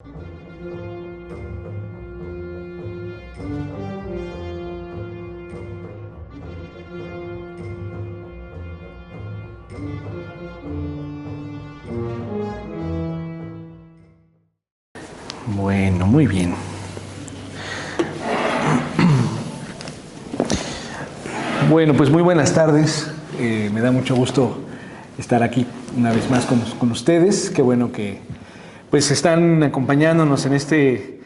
Bueno, muy bien. Bueno, pues muy buenas tardes. Me da mucho gusto estar aquí una vez más con ustedes. Qué bueno que pues están acompañándonos en este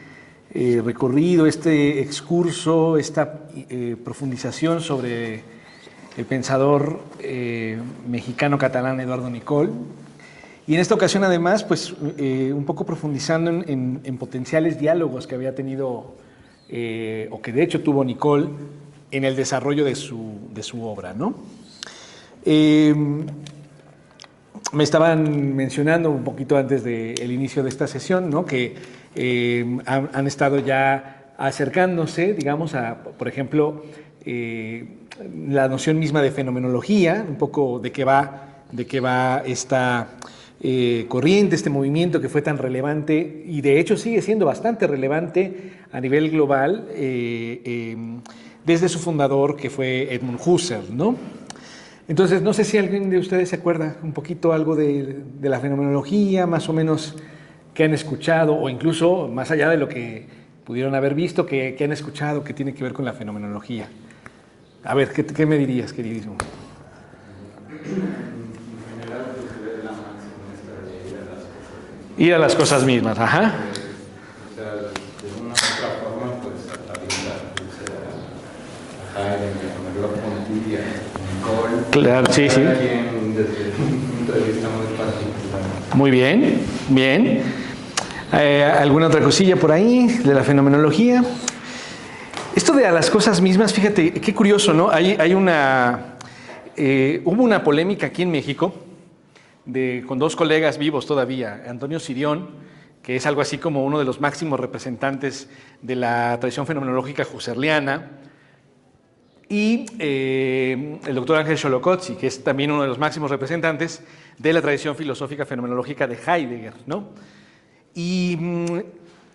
recorrido, este excurso, esta profundización sobre el pensador mexicano catalán Eduardo Nicol. Y en esta ocasión, además, pues un poco profundizando en potenciales diálogos que había tenido, o que de hecho tuvo Nicol en el desarrollo de su obra, ¿no? Me estaban mencionando un poquito antes del inicio de esta sesión, ¿no? Que han estado ya acercándose, digamos, a, por ejemplo, la noción misma de fenomenología, un poco de qué va esta corriente, este movimiento que fue tan relevante y de hecho sigue siendo bastante relevante a nivel global desde su fundador, que fue Edmund Husserl, ¿no? Entonces, no sé si alguien de ustedes se acuerda un poquito algo de la fenomenología, más o menos qué han escuchado, o incluso más allá de lo que pudieron haber visto, qué han escuchado que tiene que ver con la fenomenología. A ver, ¿qué me dirías, queridísimo? Ir a las cosas mismas, ajá. O sea, de una u otra forma, pues, Claro, sí, sí. Desde un punto de vista muy particular. Muy bien, bien. ¿Alguna otra cosilla por ahí de la fenomenología? Esto de a las cosas mismas, fíjate, qué curioso, ¿no? Hubo una polémica aquí en México con dos colegas vivos todavía, Antonio Cirión, que es algo así como uno de los máximos representantes de la tradición fenomenológica husserliana, y el doctor Ángel Xolocotzi, que es también uno de los máximos representantes de la tradición filosófica fenomenológica de Heidegger, ¿no? Y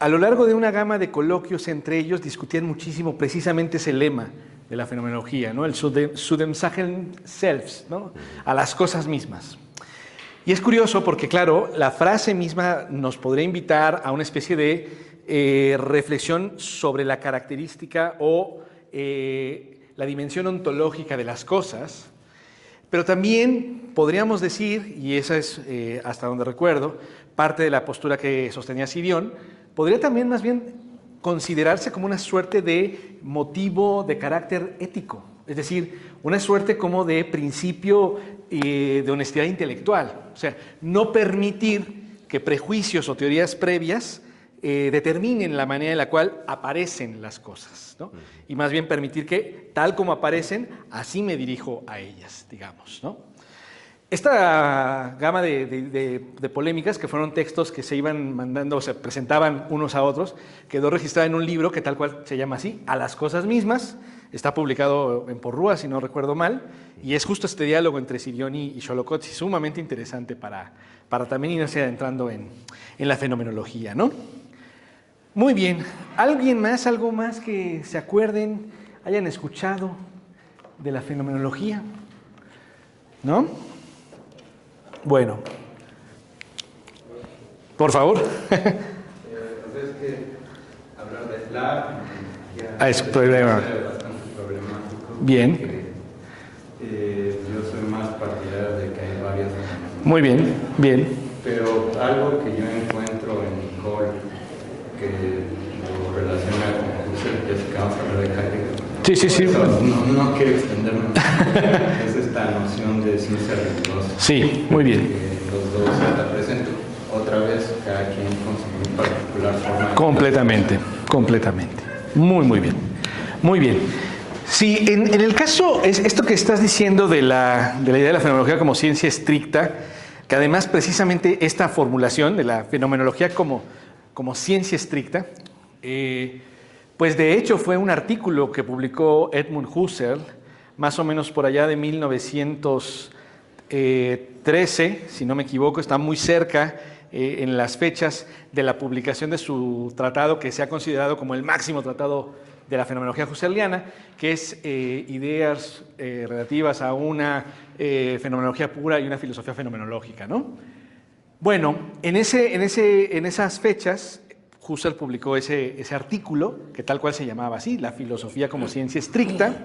a lo largo de una gama de coloquios entre ellos discutían muchísimo precisamente ese lema de la fenomenología, ¿no? El zu dem Sachen selbst, ¿no? A las cosas mismas. Y es curioso porque, claro, la frase misma nos podría invitar a una especie de reflexión sobre la característica o la dimensión ontológica de las cosas, pero también podríamos decir, y esa es, hasta donde recuerdo, parte de la postura que sostenía Cirión, podría también más bien considerarse como una suerte de motivo de carácter ético, es decir, una suerte como de principio de honestidad intelectual, o sea, no permitir que prejuicios o teorías previas determinen la manera en la cual aparecen las cosas, ¿no? Y más bien permitir que, tal como aparecen, así me dirijo a ellas, digamos, ¿no? Esta gama de polémicas, que fueron textos que se iban mandando, o se presentaban unos a otros, quedó registrada en un libro que tal cual se llama así, A las cosas mismas. Está publicado en Porrúa, si no recuerdo mal, y es justo este diálogo entre Cirión y Xolocotzi, sumamente interesante para también irse adentrando en la fenomenología, ¿no? Muy bien. ¿Alguien más, algo más que se acuerden, hayan escuchado de la fenomenología? ¿No? Bueno. Por favor. Pues es que hablar de Fla Es problema. bastante problemático. Bien. Yo soy más partidario de que hay varias. Muy bien, bien. Pero algo que yo encuentro en Nicol que lo relaciona con Husserl, ya sé que vamos a hablar de Heidegger. Sí, sí, sí. No quiero extenderme. Es esta noción de ciencia rigurosa. Sí, muy bien. Los dos está presente. Otra vez, cada quien con su particular forma. Completamente, completamente. Muy, muy bien. Muy bien. Sí, en el caso, esto que estás diciendo de la idea de la fenomenología como ciencia estricta, que además precisamente esta formulación de la fenomenología como ciencia estricta, pues de hecho fue un artículo que publicó Edmund Husserl, más o menos por allá de 1913, si no me equivoco, está muy cerca en las fechas de la publicación de su tratado, que se ha considerado como el máximo tratado de la fenomenología husserliana, que es ideas relativas a una fenomenología pura y una filosofía fenomenológica, ¿no? Bueno, en esas fechas, Husserl publicó ese artículo, que tal cual se llamaba así, La filosofía como ciencia estricta,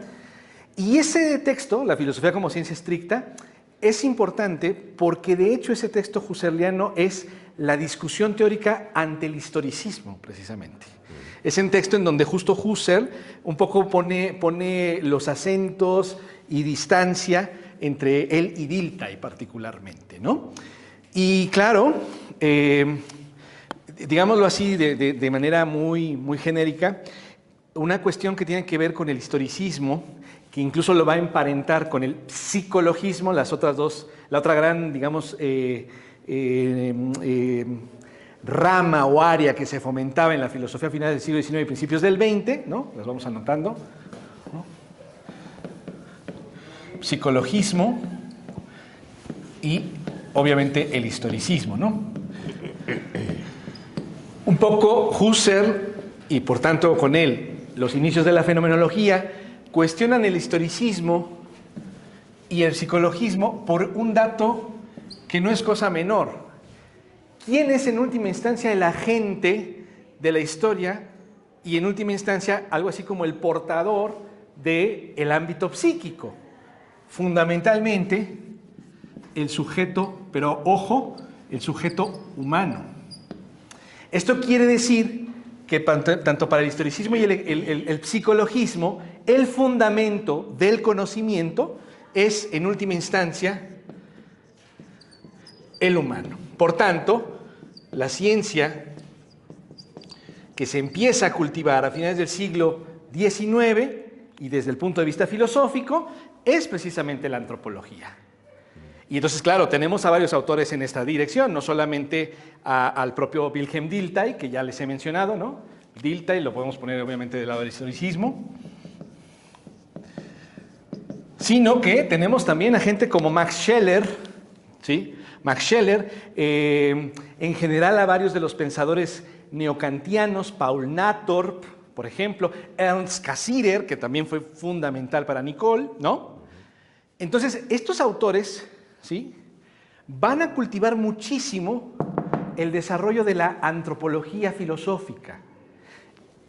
y ese texto, La filosofía como ciencia estricta, es importante porque de hecho ese texto husserliano es la discusión teórica ante el historicismo, precisamente. Es un texto en donde justo Husserl un poco pone los acentos y distancia entre él y Dilthey particularmente, ¿no? Y claro, digámoslo así de manera muy genérica, una cuestión que tiene que ver con el historicismo, que incluso lo va a emparentar con el psicologismo, la otra gran, digamos, rama o área que se fomentaba en la filosofía final del siglo XIX y principios del XX, ¿no? Las vamos anotando, ¿no? Psicologismo y, obviamente, el historicismo, ¿no? Un poco Husserl, y por tanto con él, los inicios de la fenomenología, cuestionan el historicismo y el psicologismo por un dato que no es cosa menor. ¿Quién es en última instancia el agente de la historia y en última instancia algo así como el portador del ámbito psíquico? Fundamentalmente el sujeto, pero ojo, el sujeto humano. Esto quiere decir que tanto para el historicismo y el psicologismo, el fundamento del conocimiento es, en última instancia, el humano. Por tanto, la ciencia que se empieza a cultivar a finales del siglo XIX y desde el punto de vista filosófico es precisamente la antropología. Y entonces, claro, tenemos a varios autores en esta dirección, no solamente al propio Wilhelm Dilthey, que ya les he mencionado, ¿no? Dilthey lo podemos poner obviamente del lado del historicismo, sino que tenemos también a gente como Max Scheler, ¿sí? Max Scheler, en general a varios de los pensadores neocantianos, Paul Natorp, por ejemplo, Ernst Cassirer, que también fue fundamental para Nicole, ¿no? Entonces, estos autores, ¿sí?, van a cultivar muchísimo el desarrollo de la antropología filosófica.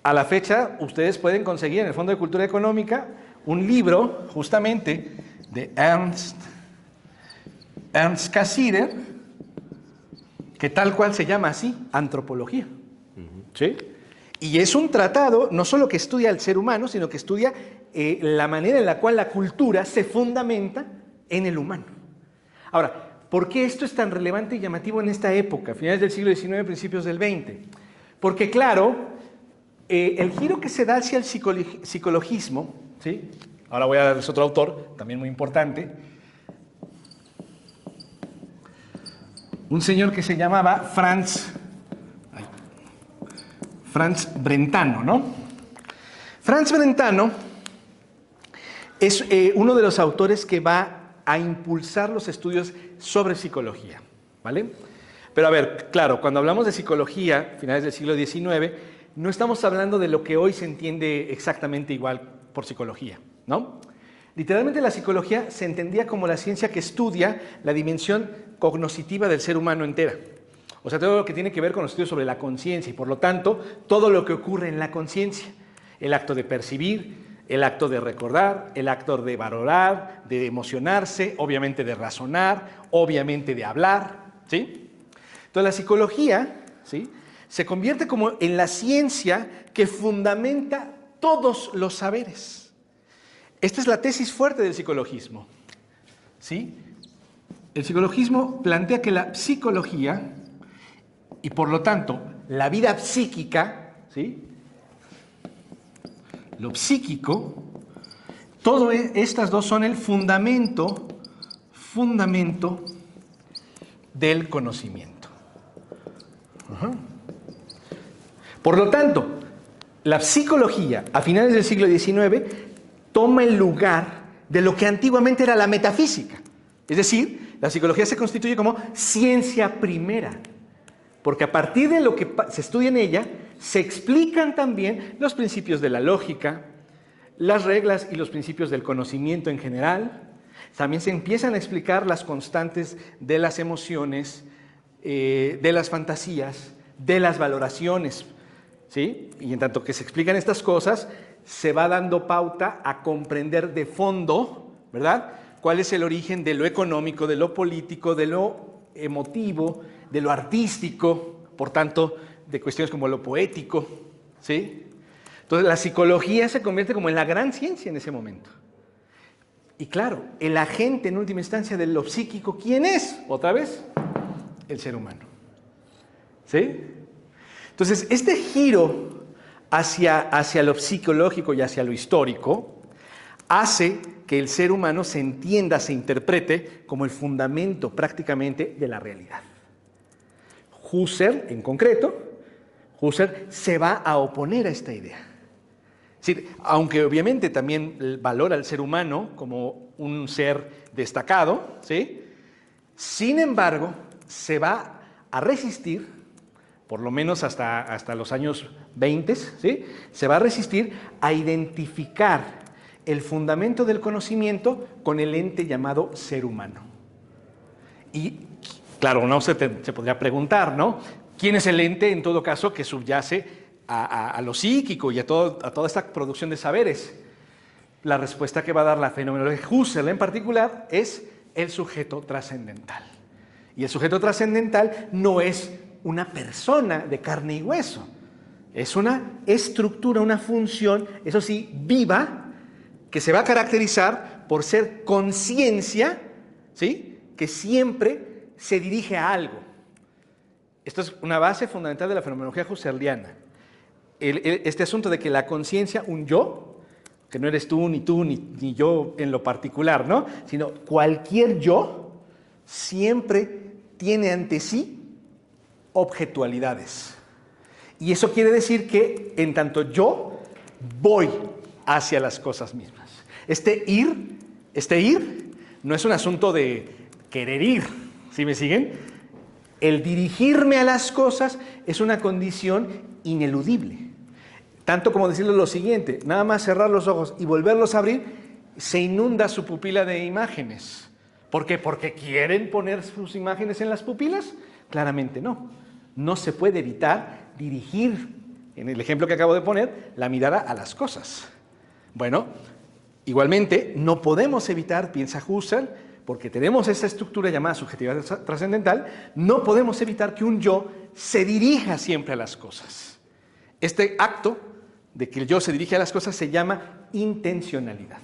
A la fecha, ustedes pueden conseguir en el Fondo de Cultura Económica un libro, justamente, de Ernst Cassirer, que tal cual se llama así, Antropología. ¿Sí? Y es un tratado, no solo que estudia al ser humano, sino que estudia la manera en la cual la cultura se fundamenta en el humano. Ahora, ¿por qué esto es tan relevante y llamativo en esta época, finales del siglo XIX, principios del XX? Porque, claro, el giro que se da hacia el psicologismo, ¿sí? Ahora voy a darles otro autor, también muy importante, un señor que se llamaba Franz Brentano, ¿no? Franz Brentano es uno de los autores que va a impulsar los estudios sobre psicología, ¿vale? Pero a ver, claro, cuando hablamos de psicología, finales del siglo XIX, no estamos hablando de lo que hoy se entiende exactamente igual por psicología, ¿no? Literalmente la psicología se entendía como la ciencia que estudia la dimensión cognoscitiva del ser humano entera. O sea, todo lo que tiene que ver con los estudios sobre la conciencia y, por lo tanto, todo lo que ocurre en la conciencia. El acto de percibir, el acto de recordar, el acto de valorar, de emocionarse, obviamente de razonar, obviamente de hablar, ¿sí? Entonces, la psicología, ¿sí?, se convierte como en la ciencia que fundamenta todos los saberes. Esta es la tesis fuerte del psicologismo, ¿sí? El psicologismo plantea que la psicología y, por lo tanto, la vida psíquica, ¿sí?, lo psíquico, todas estas dos son el fundamento del conocimiento. Por lo tanto, la psicología a finales del siglo XIX toma el lugar de lo que antiguamente era la metafísica. Es decir, la psicología se constituye como ciencia primera. porque a partir de lo que se estudia en ella, se explican también los principios de la lógica, las reglas y los principios del conocimiento en general. También se empiezan a explicar las constantes de las emociones, de las fantasías, de las valoraciones, ¿sí? Y en tanto que se explican estas cosas, se va dando pauta a comprender de fondo, ¿verdad?, cuál es el origen de lo económico, de lo político, de lo emotivo, de lo artístico, por tanto, de cuestiones como lo poético, ¿sí? Entonces, la psicología se convierte como en la gran ciencia en ese momento. Y claro, el agente en última instancia de lo psíquico, ¿quién es? Otra vez, el ser humano. ¿Sí? Entonces, este giro hacia lo psicológico y hacia lo histórico hace que el ser humano se entienda, se interprete como el fundamento prácticamente de la realidad. Husserl, en concreto, Husserl se va a oponer a esta idea. Es decir, aunque obviamente también valora al ser humano como un ser destacado, ¿sí?, sin embargo, se va a resistir, por lo menos hasta los años 20, ¿sí?, se va a resistir a identificar el fundamento del conocimiento con el ente llamado ser humano. Y claro, uno se podría preguntar, ¿no?, ¿quién es el ente, en todo caso, que subyace a lo psíquico y a toda esta producción de saberes? La respuesta que va a dar la fenomenología de Husserl en particular es el sujeto trascendental. Y el sujeto trascendental no es una persona de carne y hueso, es una estructura, una función, eso sí, viva, que se va a caracterizar por ser conciencia, ¿sí?, que siempre se dirige a algo. Esto es una base fundamental de la fenomenología husserliana. Este asunto de que la conciencia, un yo, que no eres tú, ni yo en lo particular, ¿no?, sino cualquier yo, siempre tiene ante sí objetualidades. Y eso quiere decir que en tanto yo voy hacia las cosas mismas. Este ir no es un asunto de querer ir, ¿sí me siguen? El dirigirme a las cosas es una condición ineludible. Tanto como decirle lo siguiente, nada más cerrar los ojos y volverlos a abrir, se inunda su pupila de imágenes. ¿Por qué? ¿Porque quieren poner sus imágenes en las pupilas? Claramente no. No se puede evitar dirigir, en el ejemplo que acabo de poner, la mirada a las cosas. Bueno, igualmente, no podemos evitar, piensa Husserl, porque tenemos esa estructura llamada subjetividad trascendental, no podemos evitar que un yo se dirija siempre a las cosas. Este acto de que el yo se dirige a las cosas se llama intencionalidad,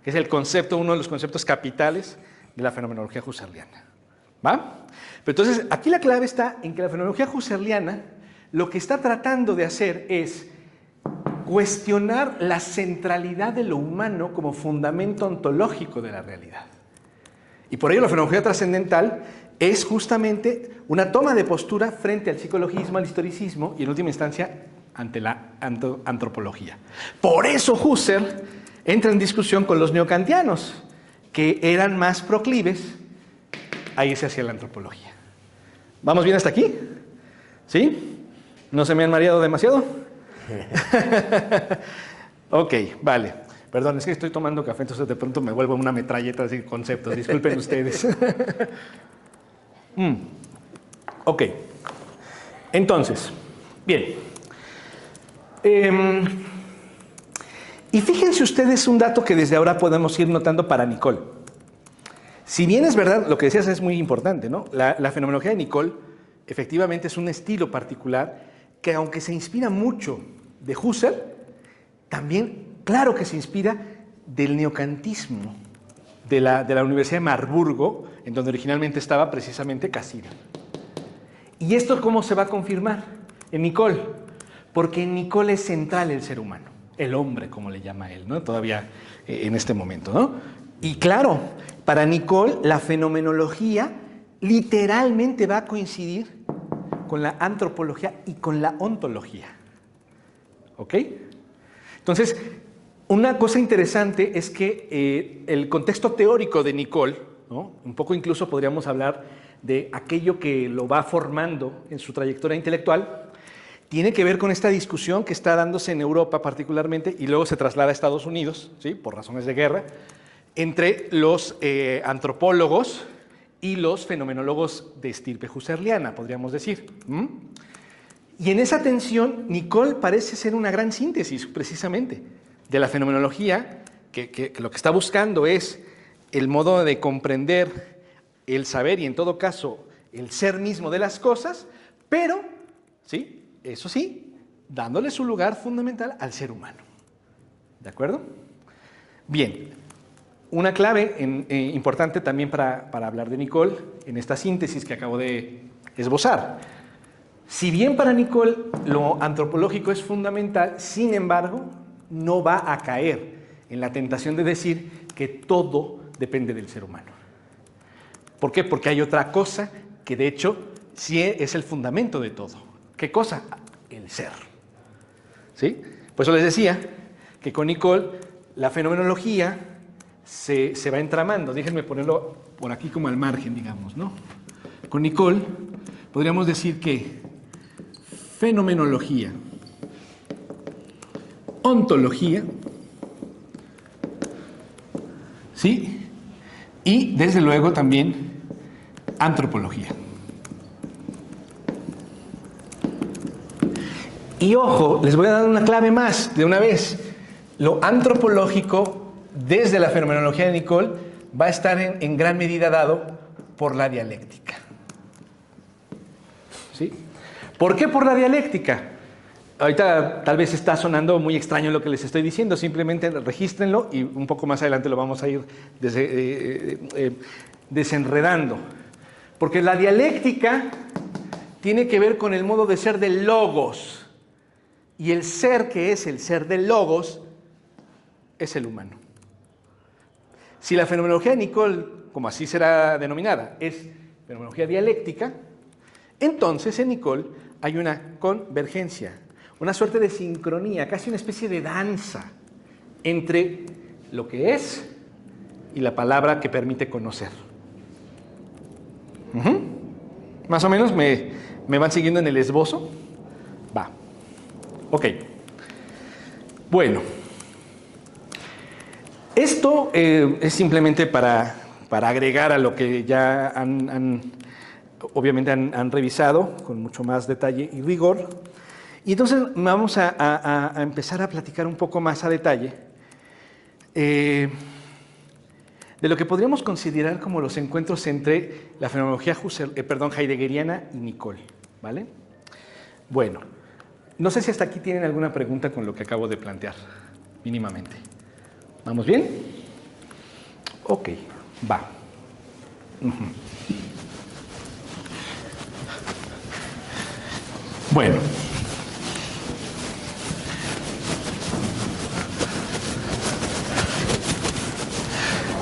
que es el concepto, uno de los conceptos capitales de la fenomenología husserliana. ¿Va? Pero entonces, aquí la clave está en que la fenomenología husserliana lo que está tratando de hacer es cuestionar la centralidad de lo humano como fundamento ontológico de la realidad. Y por ello la fenomenología trascendental es justamente una toma de postura frente al psicologismo, al historicismo y en última instancia ante la antropología. Por eso Husserl entra en discusión con los neokantianos, que eran más proclives a irse hacia la antropología. ¿Vamos bien hasta aquí? ¿Sí? ¿No se me han mareado demasiado? Ok, vale. Perdón, es que estoy tomando café, entonces de pronto me vuelvo una metralleta de conceptos. Disculpen ustedes. Ok. Entonces, bien. Y fíjense ustedes un dato que desde ahora podemos ir notando para Nicole. Si bien es verdad, lo que decías es muy importante, ¿no? La fenomenología de Nicole efectivamente es un estilo particular que, aunque se inspira mucho de Husserl, también, claro que se inspira del neocantismo de la Universidad de Marburgo, en donde originalmente estaba precisamente Cassirer. ¿Y esto cómo se va a confirmar? En Nicole. Porque en Nicole es central el ser humano, el hombre, como le llama él, ¿no? Todavía en este momento, ¿no? Y claro, para Nicole la fenomenología literalmente va a coincidir con la antropología y con la ontología. ¿Ok? Entonces, una cosa interesante es que el contexto teórico de Nicole, ¿no?, un poco incluso podríamos hablar de aquello que lo va formando en su trayectoria intelectual, tiene que ver con esta discusión que está dándose en Europa particularmente y luego se traslada a Estados Unidos, ¿sí?, por razones de guerra, entre los antropólogos y los fenomenólogos de estirpe husserliana, podríamos decir. Y en esa tensión, Nicole parece ser una gran síntesis, precisamente, de la fenomenología, que lo que está buscando es el modo de comprender el saber y, en todo caso, el ser mismo de las cosas, pero, ¿sí?, eso sí, dándole su lugar fundamental al ser humano. ¿De acuerdo? Bien, una clave importante también para hablar de Nicole en esta síntesis que acabo de esbozar. Si bien para Nicole lo antropológico es fundamental, sin embargo, no va a caer en la tentación de decir que todo depende del ser humano. ¿Por qué? Porque hay otra cosa que, de hecho, sí es el fundamento de todo. ¿Qué cosa? El ser. ¿Sí? Por eso les decía que con Nicole la fenomenología se va entramando. Déjenme ponerlo por aquí como al margen, digamos, ¿no? Con Nicole podríamos decir que fenomenología, ontología, ¿sí?, y desde luego también antropología. Y ojo, les voy a dar una clave más de una vez. Lo antropológico, desde la fenomenología de Nicole, va a estar en gran medida dado por la dialéctica. ¿Sí? ¿Por qué por la dialéctica? Ahorita tal vez está sonando muy extraño lo que les estoy diciendo, simplemente regístrenlo y un poco más adelante lo vamos a ir desenredando. Porque la dialéctica tiene que ver con el modo de ser del logos. Y el ser que es el ser del logos es el humano. Si la fenomenología de Nicole, como así será denominada, es fenomenología dialéctica, entonces en Nicole hay una convergencia, una suerte de sincronía, casi una especie de danza entre lo que es y la palabra que permite conocer. Más o menos me van siguiendo en el esbozo. Va. Ok. Bueno. Esto es simplemente para agregar a lo que ya obviamente han revisado con mucho más detalle y rigor. Y entonces vamos a empezar a platicar un poco más a detalle de lo que podríamos considerar como los encuentros entre la fenomenología heideggeriana y Nicole, ¿vale? Bueno, no sé si hasta aquí tienen alguna pregunta con lo que acabo de plantear, mínimamente. ¿Vamos bien? Ok, va. Bueno.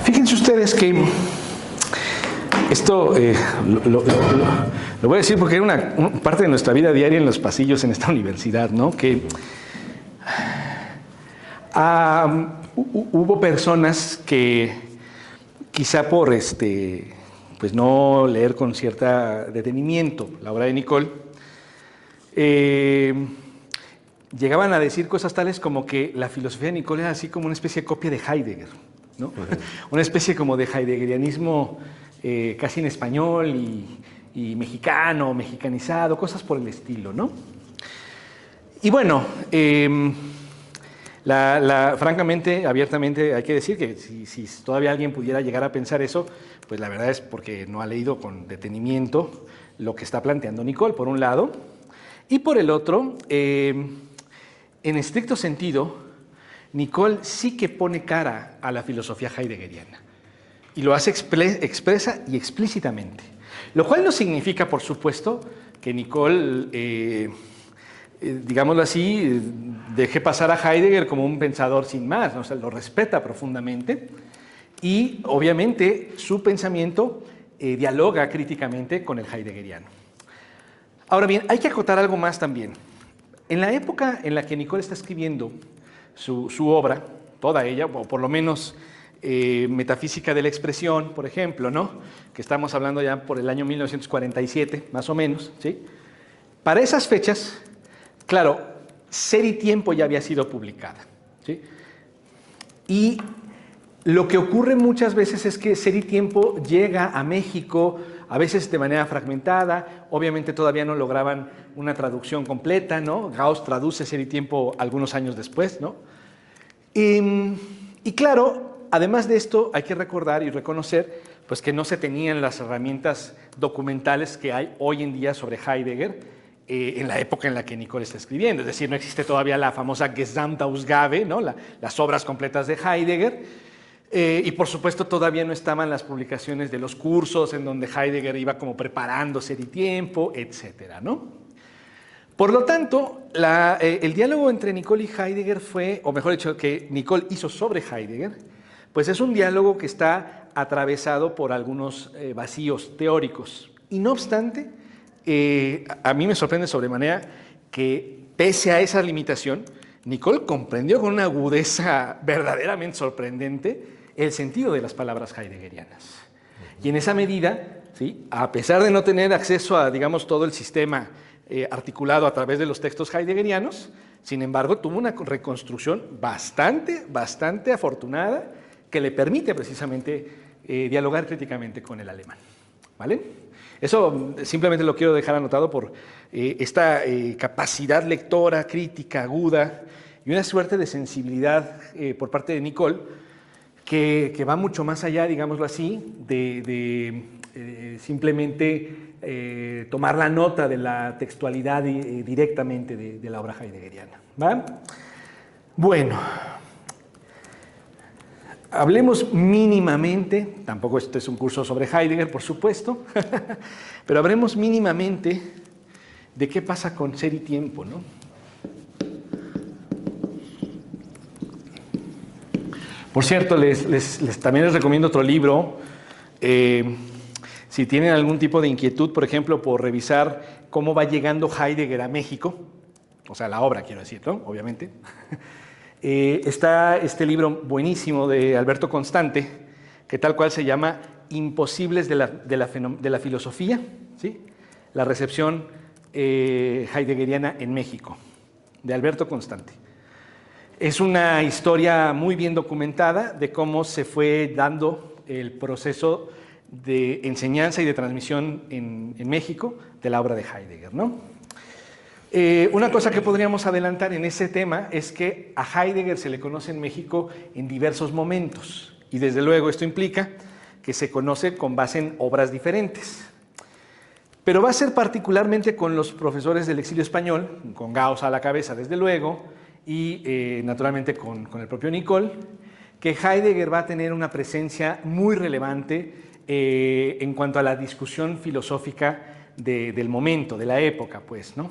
Fíjense ustedes que esto lo voy a decir porque era una parte de nuestra vida diaria en los pasillos en esta universidad, ¿no? Que hubo personas que quizá por pues no leer con cierta detenimiento la obra de Nicole, llegaban a decir cosas tales como que la filosofía de Nicole era así como una especie de copia de Heidegger, ¿no? Una especie como de heideggerianismo casi en español y mexicano, mexicanizado, cosas por el estilo, ¿no? Y bueno, francamente, abiertamente, hay que decir que si todavía alguien pudiera llegar a pensar eso, pues la verdad es porque no ha leído con detenimiento lo que está planteando Nicole, por un lado, y por el otro, en estricto sentido, Nicole sí que pone cara a la filosofía heideggeriana, y lo hace expresa y explícitamente, lo cual no significa, por supuesto, que Nicole digámoslo así, deje pasar a Heidegger como un pensador sin más, ¿no? O sea, lo respeta profundamente y obviamente su pensamiento dialoga críticamente con el heideggeriano. Ahora bien, hay que acotar algo más también. En la época en la que Nicole está escribiendo su obra, toda ella, o por lo menos Metafísica de la expresión, por ejemplo, ¿no? Que estamos hablando ya por el año 1947, más o menos, ¿sí? Para esas fechas, claro, Ser y Tiempo ya había sido publicada, ¿sí? Y lo que ocurre muchas veces es que Ser y Tiempo llega a México, a veces de manera fragmentada, obviamente todavía no lograban una traducción completa, ¿no? Gauss traduce Ser y Tiempo algunos años después, ¿no? Y claro, además de esto, hay que recordar y reconocer pues, que no se tenían las herramientas documentales que hay hoy en día sobre Heidegger en la época en la que Nicole está escribiendo. Es decir, no existe todavía la famosa Gesamtausgabe, ¿no? Las obras completas de Heidegger. Y por supuesto todavía no estaban las publicaciones de los cursos en donde Heidegger iba como preparando Ser y Tiempo, etcétera, ¿no? Por lo tanto, el diálogo entre Nicole y Heidegger fue, o mejor dicho, que Nicole hizo sobre Heidegger, pues es un diálogo que está atravesado por algunos vacíos teóricos. Y no obstante, a mí me sorprende sobremanera que pese a esa limitación, Nicole comprendió con una agudeza verdaderamente sorprendente el sentido de las palabras heideggerianas. Y en esa medida, ¿sí?, a pesar de no tener acceso a, digamos, todo el sistema articulado a través de los textos heideggerianos, sin embargo, tuvo una reconstrucción bastante afortunada que le permite precisamente dialogar críticamente con el alemán, ¿vale? Eso simplemente lo quiero dejar anotado por esta capacidad lectora, crítica, aguda y una suerte de sensibilidad por parte de Nicole que va mucho más allá, digámoslo así, de simplemente tomar la nota de la textualidad directamente de la obra heideggeriana, ¿va? Bueno, hablemos mínimamente, tampoco este es un curso sobre Heidegger, por supuesto, pero hablemos mínimamente de qué pasa con Ser y Tiempo, ¿no? Por cierto, también les recomiendo otro libro. Si tienen algún tipo de inquietud, por ejemplo, por revisar cómo va llegando Heidegger a México, o sea, la obra, quiero decir, ¿no? Obviamente. Está este libro buenísimo de Alberto Constante, que tal cual se llama Imposibles de la filosofía, ¿sí? La recepción heideggeriana en México, de Alberto Constante. Es una historia muy bien documentada de cómo se fue dando el proceso de enseñanza y de transmisión en México de la obra de Heidegger, ¿no? Una cosa que podríamos adelantar en ese tema es que a Heidegger se le conoce en México en diversos momentos y desde luego esto implica que se conoce con base en obras diferentes. Pero va a ser particularmente con los profesores del exilio español, con Gauss a la cabeza desde luego, y naturalmente con el propio Nicole, que Heidegger va a tener una presencia muy relevante en cuanto a la discusión filosófica del momento, de la época, pues, ¿no?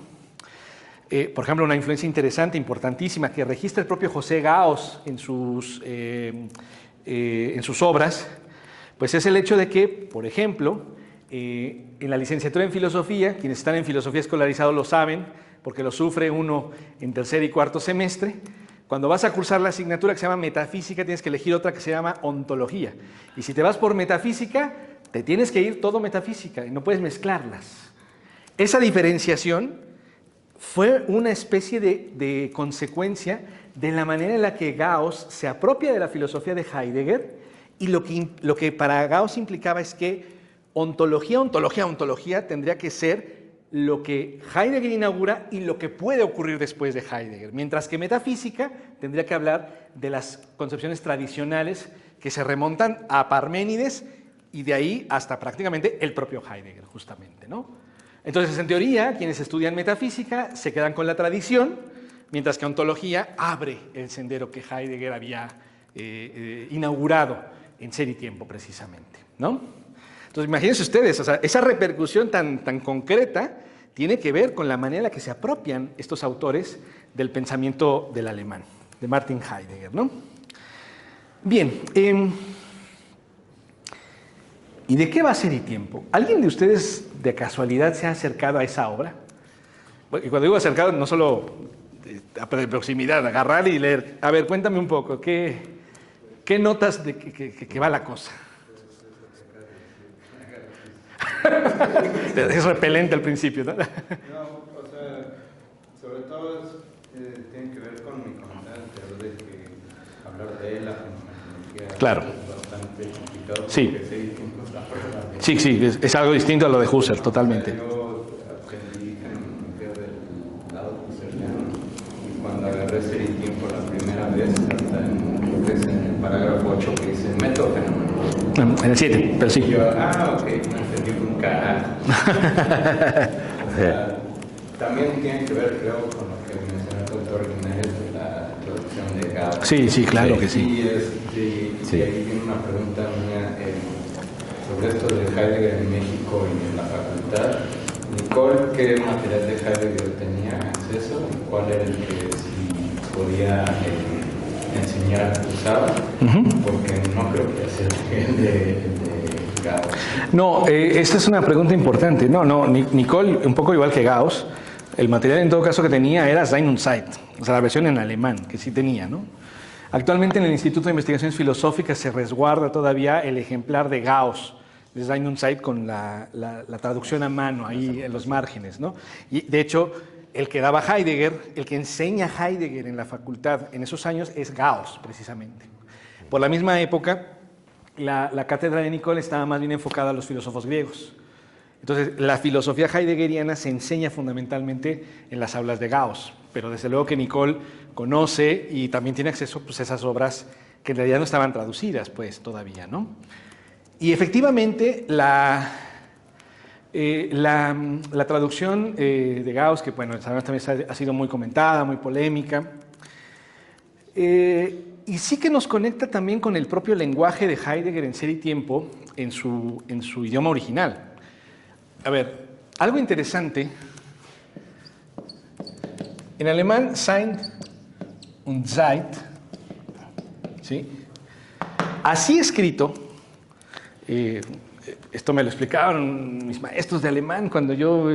Por ejemplo, una influencia interesante, importantísima, que registra el propio José Gauss en sus obras, pues es el hecho de que, por ejemplo, en la licenciatura en filosofía, quienes están en filosofía escolarizados lo saben, porque lo sufre uno en tercer y cuarto semestre, cuando vas a cursar la asignatura que se llama metafísica, tienes que elegir otra que se llama ontología. Y si te vas por metafísica, te tienes que ir todo metafísica y no puedes mezclarlas. Esa diferenciación fue una especie de consecuencia de la manera en la que Gauss se apropia de la filosofía de Heidegger y lo que para Gauss implicaba es que ontología tendría que ser lo que Heidegger inaugura y lo que puede ocurrir después de Heidegger, mientras que metafísica tendría que hablar de las concepciones tradicionales que se remontan a Parménides y de ahí hasta prácticamente el propio Heidegger, justamente, ¿no? Entonces, en teoría, quienes estudian metafísica se quedan con la tradición, mientras que ontología abre el sendero que Heidegger había inaugurado en Ser y Tiempo, precisamente, ¿no? Entonces, imagínense ustedes, o sea, esa repercusión tan concreta tiene que ver con la manera en la que se apropian estos autores del pensamiento del alemán, de Martin Heidegger, ¿no? Bien, ¿y de qué va Ser y Tiempo? ¿Alguien de ustedes de casualidad se ha acercado a esa obra? Y cuando digo acercado, no solo de proximidad, agarrar y leer. A ver, cuéntame un poco, ¿qué ¿Qué notas de que va la cosa? Es repelente al principio, ¿no? No, o sea, sobre todo tiene que ver con mi comentario anterior de que hablar de la fenomenología claro. es bastante complicado. Sí. Sí, sí, es algo distinto a lo de Husserl, totalmente. Yo aprendí fenomenología del lado husserliano y cuando agarré Ser y Tiempo la primera vez, hasta en el parágrafo 8 que dice método fenomenológico. En el 7, pero sí. Y yo, ok, no entendí un carajo. O sea, también tiene que ver, creo, con lo que mencionó el doctor Jiménez de la introducción de Gauss. Sí, claro que sí. Y ahí viene una pregunta mía sobre esto de Heidegger en México y en la facultad. Nicole, ¿qué material de Heidegger tenía acceso? ¿Y cuál era el que sí podía enseñar usaba? Porque no creo que sea el de Gauss. No, esta es una pregunta importante. No, Nicole, un poco igual que Gauss, el material en todo caso que tenía era Sein und Zeit, o sea, la versión en alemán, que sí tenía, ¿no? Actualmente en el Instituto de Investigaciones Filosóficas se resguarda todavía el ejemplar de Gauss, de Sein und Zeit, con la traducción a mano ahí en los márgenes, ¿no? Y de hecho, el que daba Heidegger, el que enseña Heidegger en la facultad en esos años es Gauss, precisamente. Por la misma época, la cátedra de Nicole estaba más bien enfocada a los filósofos griegos. Entonces, la filosofía heideggeriana se enseña fundamentalmente en las aulas de Gauss, pero desde luego que Nicole conoce y también tiene acceso pues, a esas obras que en realidad no estaban traducidas pues, todavía, ¿no? Y efectivamente, la traducción de Gauss, que bueno, también ha sido muy comentada, muy polémica, y sí que nos conecta también con el propio lenguaje de Heidegger en Ser y Tiempo, en su idioma original. A ver, algo interesante. En alemán, Sein und Zeit, ¿sí? Así escrito, esto me lo explicaron mis maestros de alemán cuando yo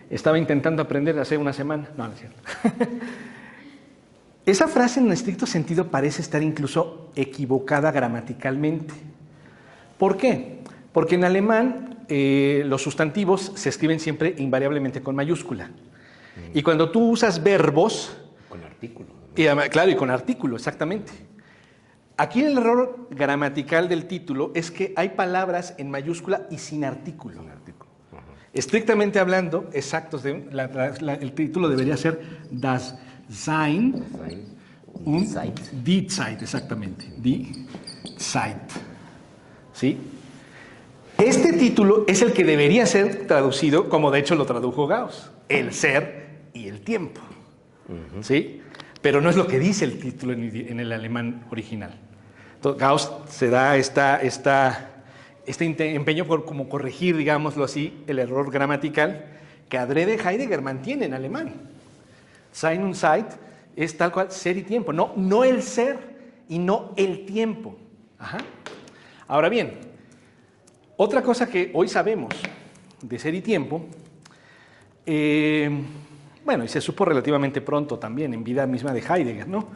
estaba intentando aprender hace una semana. No es cierto. Esa frase en estricto sentido parece estar incluso equivocada gramaticalmente. ¿Por qué? Porque en alemán los sustantivos se escriben siempre invariablemente con mayúscula. Y cuando tú usas verbos... Con artículo. Claro, y con artículo, exactamente. Aquí el error gramatical del título es que hay palabras en mayúscula y sin artículo. Estrictamente hablando, exactos, el título debería ser Das Sein und die Zeit, exactamente. Die Zeit. ¿Sí? Este título es el que debería ser traducido, como de hecho lo tradujo Gauss, el ser y el tiempo. ¿Sí? Pero no es lo que dice el título en el alemán original. Entonces, Gauss se da este empeño por como corregir, digámoslo así, el error gramatical que adrede Heidegger mantiene en alemán. Sein und Zeit es tal cual ser y tiempo, no el ser y no el tiempo. Ajá. Ahora bien, otra cosa que hoy sabemos de Ser y Tiempo, bueno, y se supo relativamente pronto también, en vida misma de Heidegger, ¿no?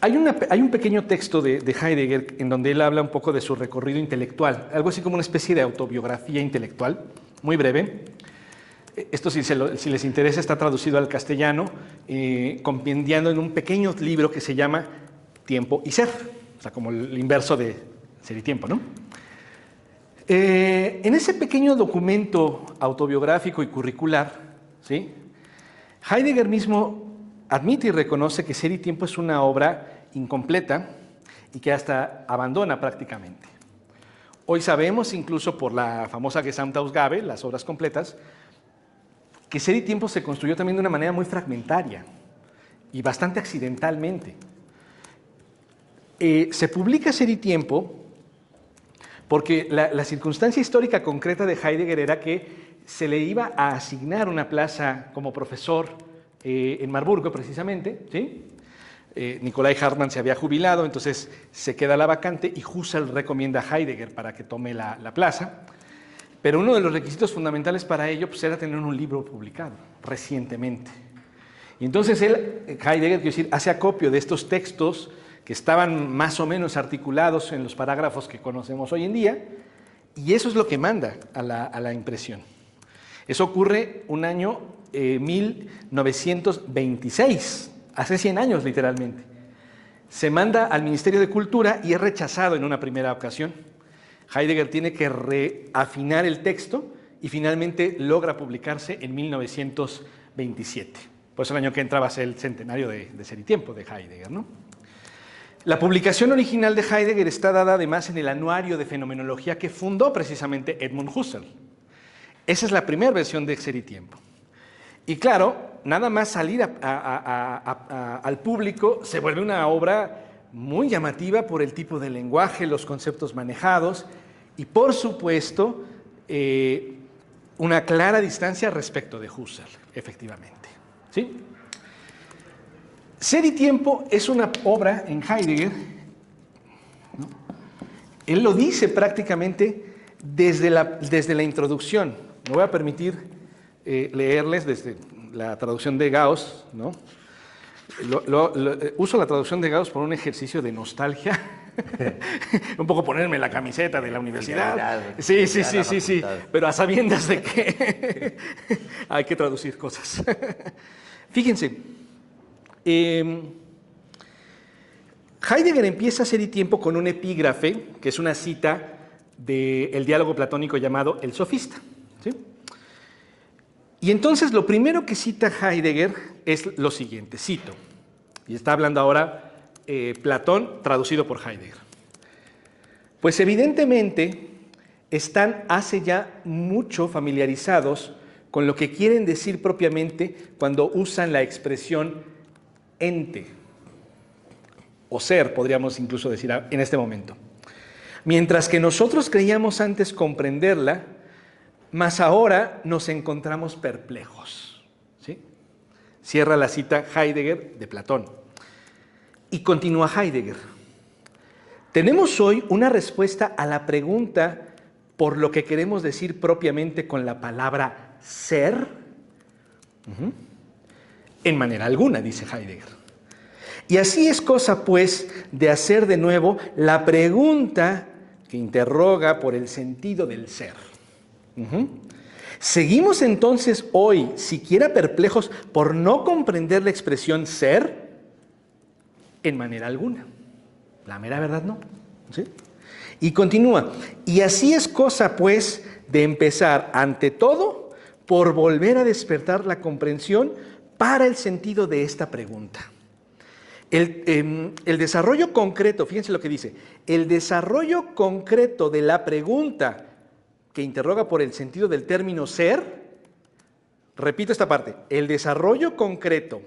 Hay un pequeño texto de Heidegger en donde él habla un poco de su recorrido intelectual, algo así como una especie de autobiografía intelectual, muy breve. Esto, si les interesa, está traducido al castellano, compendiando en un pequeño libro que se llama Tiempo y Ser, o sea, como el inverso de Ser y Tiempo, ¿no? En ese pequeño documento autobiográfico y curricular, ¿sí? Heidegger mismo admite y reconoce que Ser y Tiempo es una obra incompleta y que hasta abandona prácticamente. Hoy sabemos, incluso por la famosa Gesamtausgabe, las obras completas, que Ser y Tiempo se construyó también de una manera muy fragmentaria y bastante accidentalmente. Se publica Ser y Tiempo porque la circunstancia histórica concreta de Heidegger era que se le iba a asignar una plaza como profesor en Marburgo, precisamente, ¿sí? Nicolai Hartmann se había jubilado, entonces se queda la vacante y Husserl recomienda a Heidegger para que tome la plaza. Pero uno de los requisitos fundamentales para ello pues, era tener un libro publicado recientemente. Y entonces Heidegger, quiero decir, hace acopio de estos textos que estaban más o menos articulados en los parágrafos que conocemos hoy en día, y eso es lo que manda a la impresión. Eso ocurre un año 1926, hace 100 años literalmente. Se manda al Ministerio de Cultura y es rechazado en una primera ocasión. Heidegger tiene que reafinar el texto y finalmente logra publicarse en 1927. Por eso el año que entra va a ser el centenario de Ser y Tiempo de Heidegger, ¿no? La publicación original de Heidegger está dada además en el Anuario de Fenomenología que fundó precisamente Edmund Husserl. Esa es la primera versión de Ser y Tiempo. Y claro, nada más salir al público se vuelve una obra muy llamativa por el tipo de lenguaje, los conceptos manejados y, por supuesto, una clara distancia respecto de Husserl, efectivamente. ¿Sí? Ser y Tiempo es una obra en Heidegger, ¿no? Él lo dice prácticamente desde la introducción. Me voy a permitir leerles desde la traducción de Gauss, ¿no? Uso la traducción de Gauss por un ejercicio de nostalgia, un poco ponerme la camiseta de la universidad. Sí, pero a sabiendas de que hay que traducir cosas. Fíjense, Heidegger empieza Ser y Tiempo con un epígrafe, que es una cita del diálogo platónico llamado El Sofista, ¿sí? Y entonces lo primero que cita Heidegger es lo siguiente, cito, y está hablando ahora Platón traducido por Heidegger. Pues evidentemente están hace ya mucho familiarizados con lo que quieren decir propiamente cuando usan la expresión ente, o ser, podríamos incluso decir en este momento. Mientras que nosotros creíamos antes comprenderla, mas ahora nos encontramos perplejos. ¿Sí? Cierra la cita Heidegger de Platón. Y continúa Heidegger. Tenemos hoy una respuesta a la pregunta por lo que queremos decir propiamente con la palabra ser. En manera alguna, dice Heidegger. Y así es cosa, pues, de hacer de nuevo la pregunta que interroga por el sentido del ser. ¿Seguimos entonces hoy siquiera perplejos por no comprender la expresión ser? En manera alguna. La mera verdad no. ¿Sí? Y continúa. Y así es cosa, pues, de empezar ante todo por volver a despertar la comprensión para el sentido de esta pregunta. El desarrollo concreto, fíjense lo que dice, el desarrollo concreto de la pregunta que interroga por el sentido del término ser, repito esta parte, el desarrollo concreto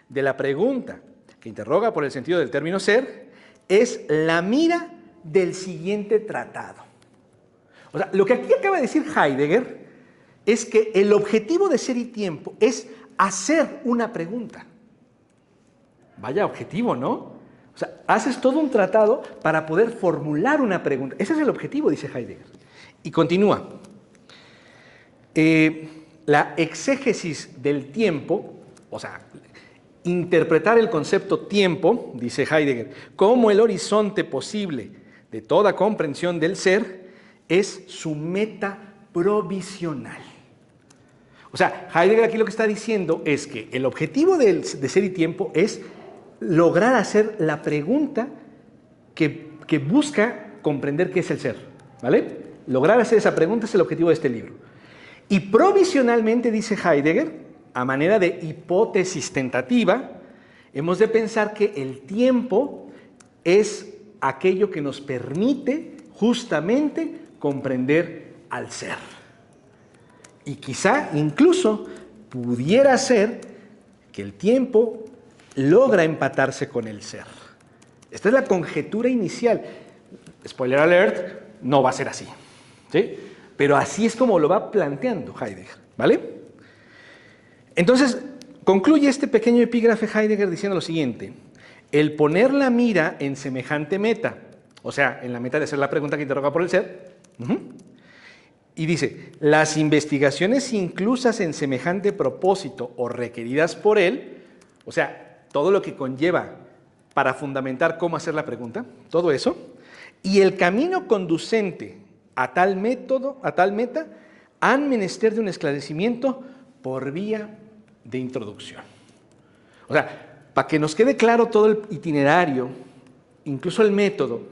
de la pregunta que interroga por el sentido del término ser es la mira del siguiente tratado. O sea, lo que aquí acaba de decir Heidegger es que el objetivo de Ser y Tiempo es hacer una pregunta. Vaya objetivo, ¿no? O sea, haces todo un tratado para poder formular una pregunta. Ese es el objetivo, dice Heidegger. Y continúa. La exégesis del tiempo, o sea, interpretar el concepto tiempo, dice Heidegger, como el horizonte posible de toda comprensión del ser, es su meta provisional. O sea, Heidegger aquí lo que está diciendo es que el objetivo de Ser y Tiempo es lograr hacer la pregunta que busca comprender qué es el ser, ¿vale? Lograr hacer esa pregunta es el objetivo de este libro. Y provisionalmente, dice Heidegger, a manera de hipótesis tentativa, hemos de pensar que el tiempo es aquello que nos permite justamente comprender al ser. Y quizá incluso pudiera ser que el tiempo logra empatarse con el ser. Esta es la conjetura inicial. Spoiler alert, no va a ser así, ¿sí? Pero así es como lo va planteando Heidegger, ¿vale? Entonces, concluye este pequeño epígrafe Heidegger diciendo lo siguiente: el poner la mira en semejante meta, o sea, en la meta de hacer la pregunta que interroga por el ser, y dice, las investigaciones inclusas en semejante propósito o requeridas por él, O sea, todo lo que conlleva para fundamentar cómo hacer la pregunta, todo eso, y el camino conducente a tal método, a tal meta, han menester de un esclarecimiento por vía de introducción. O sea, para que nos quede claro todo el itinerario, incluso el método,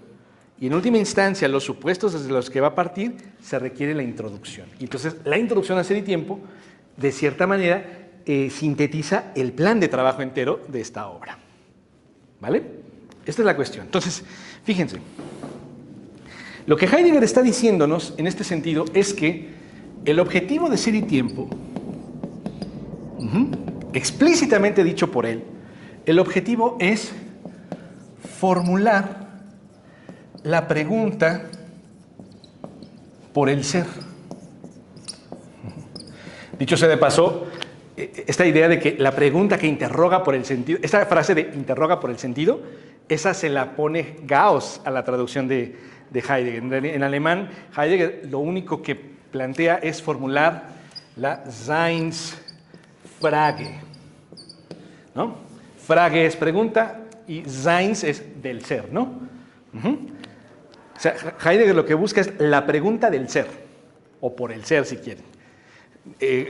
y en última instancia los supuestos desde los que va a partir, se requiere la introducción. Y entonces, la introducción a Ser y Tiempo, de cierta manera, sintetiza el plan de trabajo entero de esta obra. ¿Vale? Esta es la cuestión. Entonces, fíjense, lo que Heidegger está diciéndonos en este sentido es que el objetivo de Ser y Tiempo, explícitamente dicho por él, el objetivo es formular la pregunta por el ser. Dicho sea de paso, esta idea de que la pregunta que interroga por el sentido, esta frase de interroga por el sentido, esa se la pone Gauss a la traducción de Heidegger. En alemán, Heidegger lo único que plantea es formular la Seinsfrage, ¿no? Frage es pregunta y Seins es del ser, ¿no? O sea, Heidegger lo que busca es la pregunta del ser, o por el ser si quieren.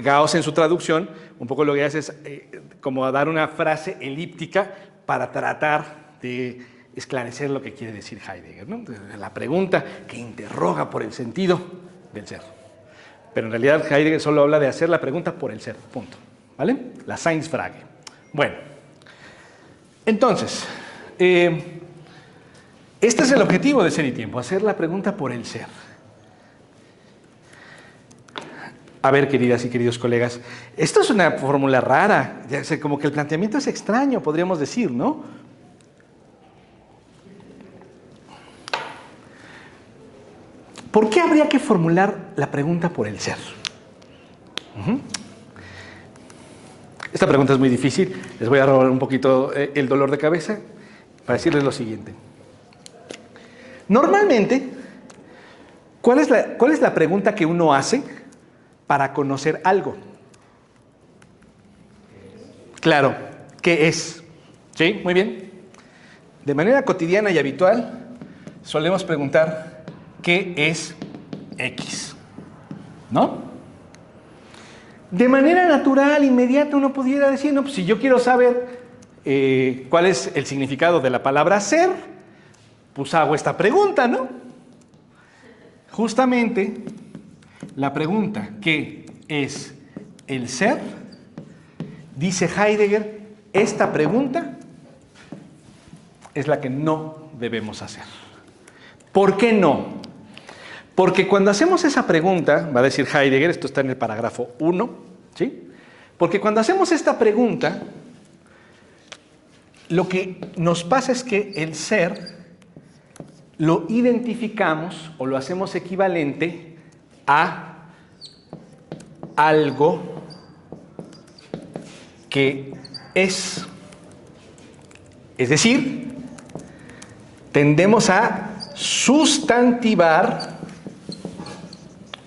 Gauss en su traducción un poco lo que hace es como dar una frase elíptica para tratar de esclarecer lo que quiere decir Heidegger, ¿no? La pregunta que interroga por el sentido del ser. Pero en realidad Heidegger solo habla de hacer la pregunta por el ser, punto. ¿Vale? La Seinsfrage. Bueno, entonces, este es el objetivo de Ser y Tiempo, hacer la pregunta por el ser. A ver, queridas y queridos colegas, esto es una fórmula rara, como que el planteamiento es extraño, podríamos decir, ¿no? ¿Por qué habría que formular la pregunta por el ser? Esta pregunta es muy difícil, les voy a robar un poquito el dolor de cabeza para decirles lo siguiente. Normalmente, ¿cuál es la pregunta que uno hace para conocer algo? Claro, ¿qué es? ¿Sí? Muy bien. De manera cotidiana y habitual, solemos preguntar, ¿qué es X? ¿No? De manera natural, inmediata, uno pudiera decir, no, pues si yo quiero saber cuál es el significado de la palabra ser, pues hago esta pregunta, ¿no? Justamente, la pregunta, ¿qué es el ser? Dice Heidegger, esta pregunta es la que no debemos hacer. ¿Por qué no? Porque cuando hacemos esa pregunta, va a decir Heidegger, esto está en el parágrafo 1, ¿sí? Porque cuando hacemos esta pregunta, lo que nos pasa es que el ser lo identificamos o lo hacemos equivalente a algo que es. Es decir, tendemos a sustantivar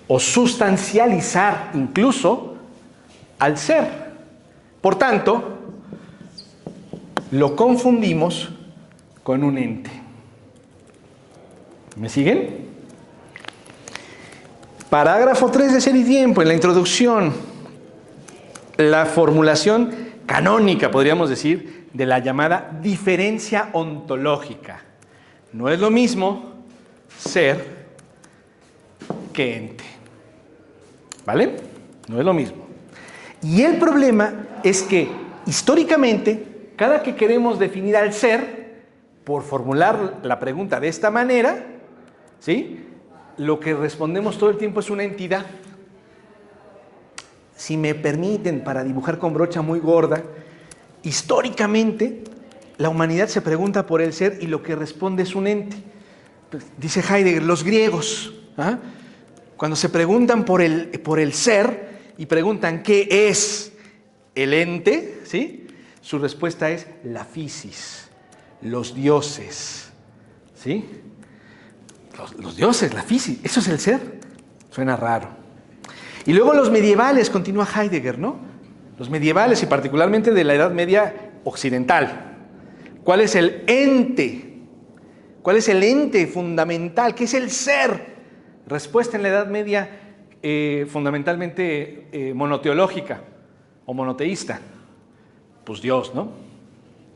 o sustancializar incluso al ser. Por tanto, lo confundimos con un ente. ¿Me siguen? Parágrafo 3 de Ser y Tiempo, en la introducción, la formulación canónica, podríamos decir, de la llamada diferencia ontológica. No es lo mismo ser que ente. ¿Vale? No es lo mismo. Y el problema es que, históricamente, cada que queremos definir al ser, por formular la pregunta de esta manera, ¿sí?, lo que respondemos todo el tiempo es una entidad. Si me permiten, para dibujar con brocha muy gorda, históricamente la humanidad se pregunta por el ser y lo que responde es un ente. Dice Heidegger, los griegos, cuando se preguntan por el ser y preguntan qué es el ente, ¿sí?, su respuesta es la physis, los dioses, ¿sí? Los dioses, la physis, eso es el ser. Suena raro. Y luego los medievales, continúa Heidegger, ¿no? Los medievales, y particularmente de la Edad Media occidental. ¿Cuál es el ente? ¿Cuál es el ente fundamental? ¿Qué es el ser? Respuesta en la Edad Media fundamentalmente monoteológica o monoteísta. Pues Dios, ¿no?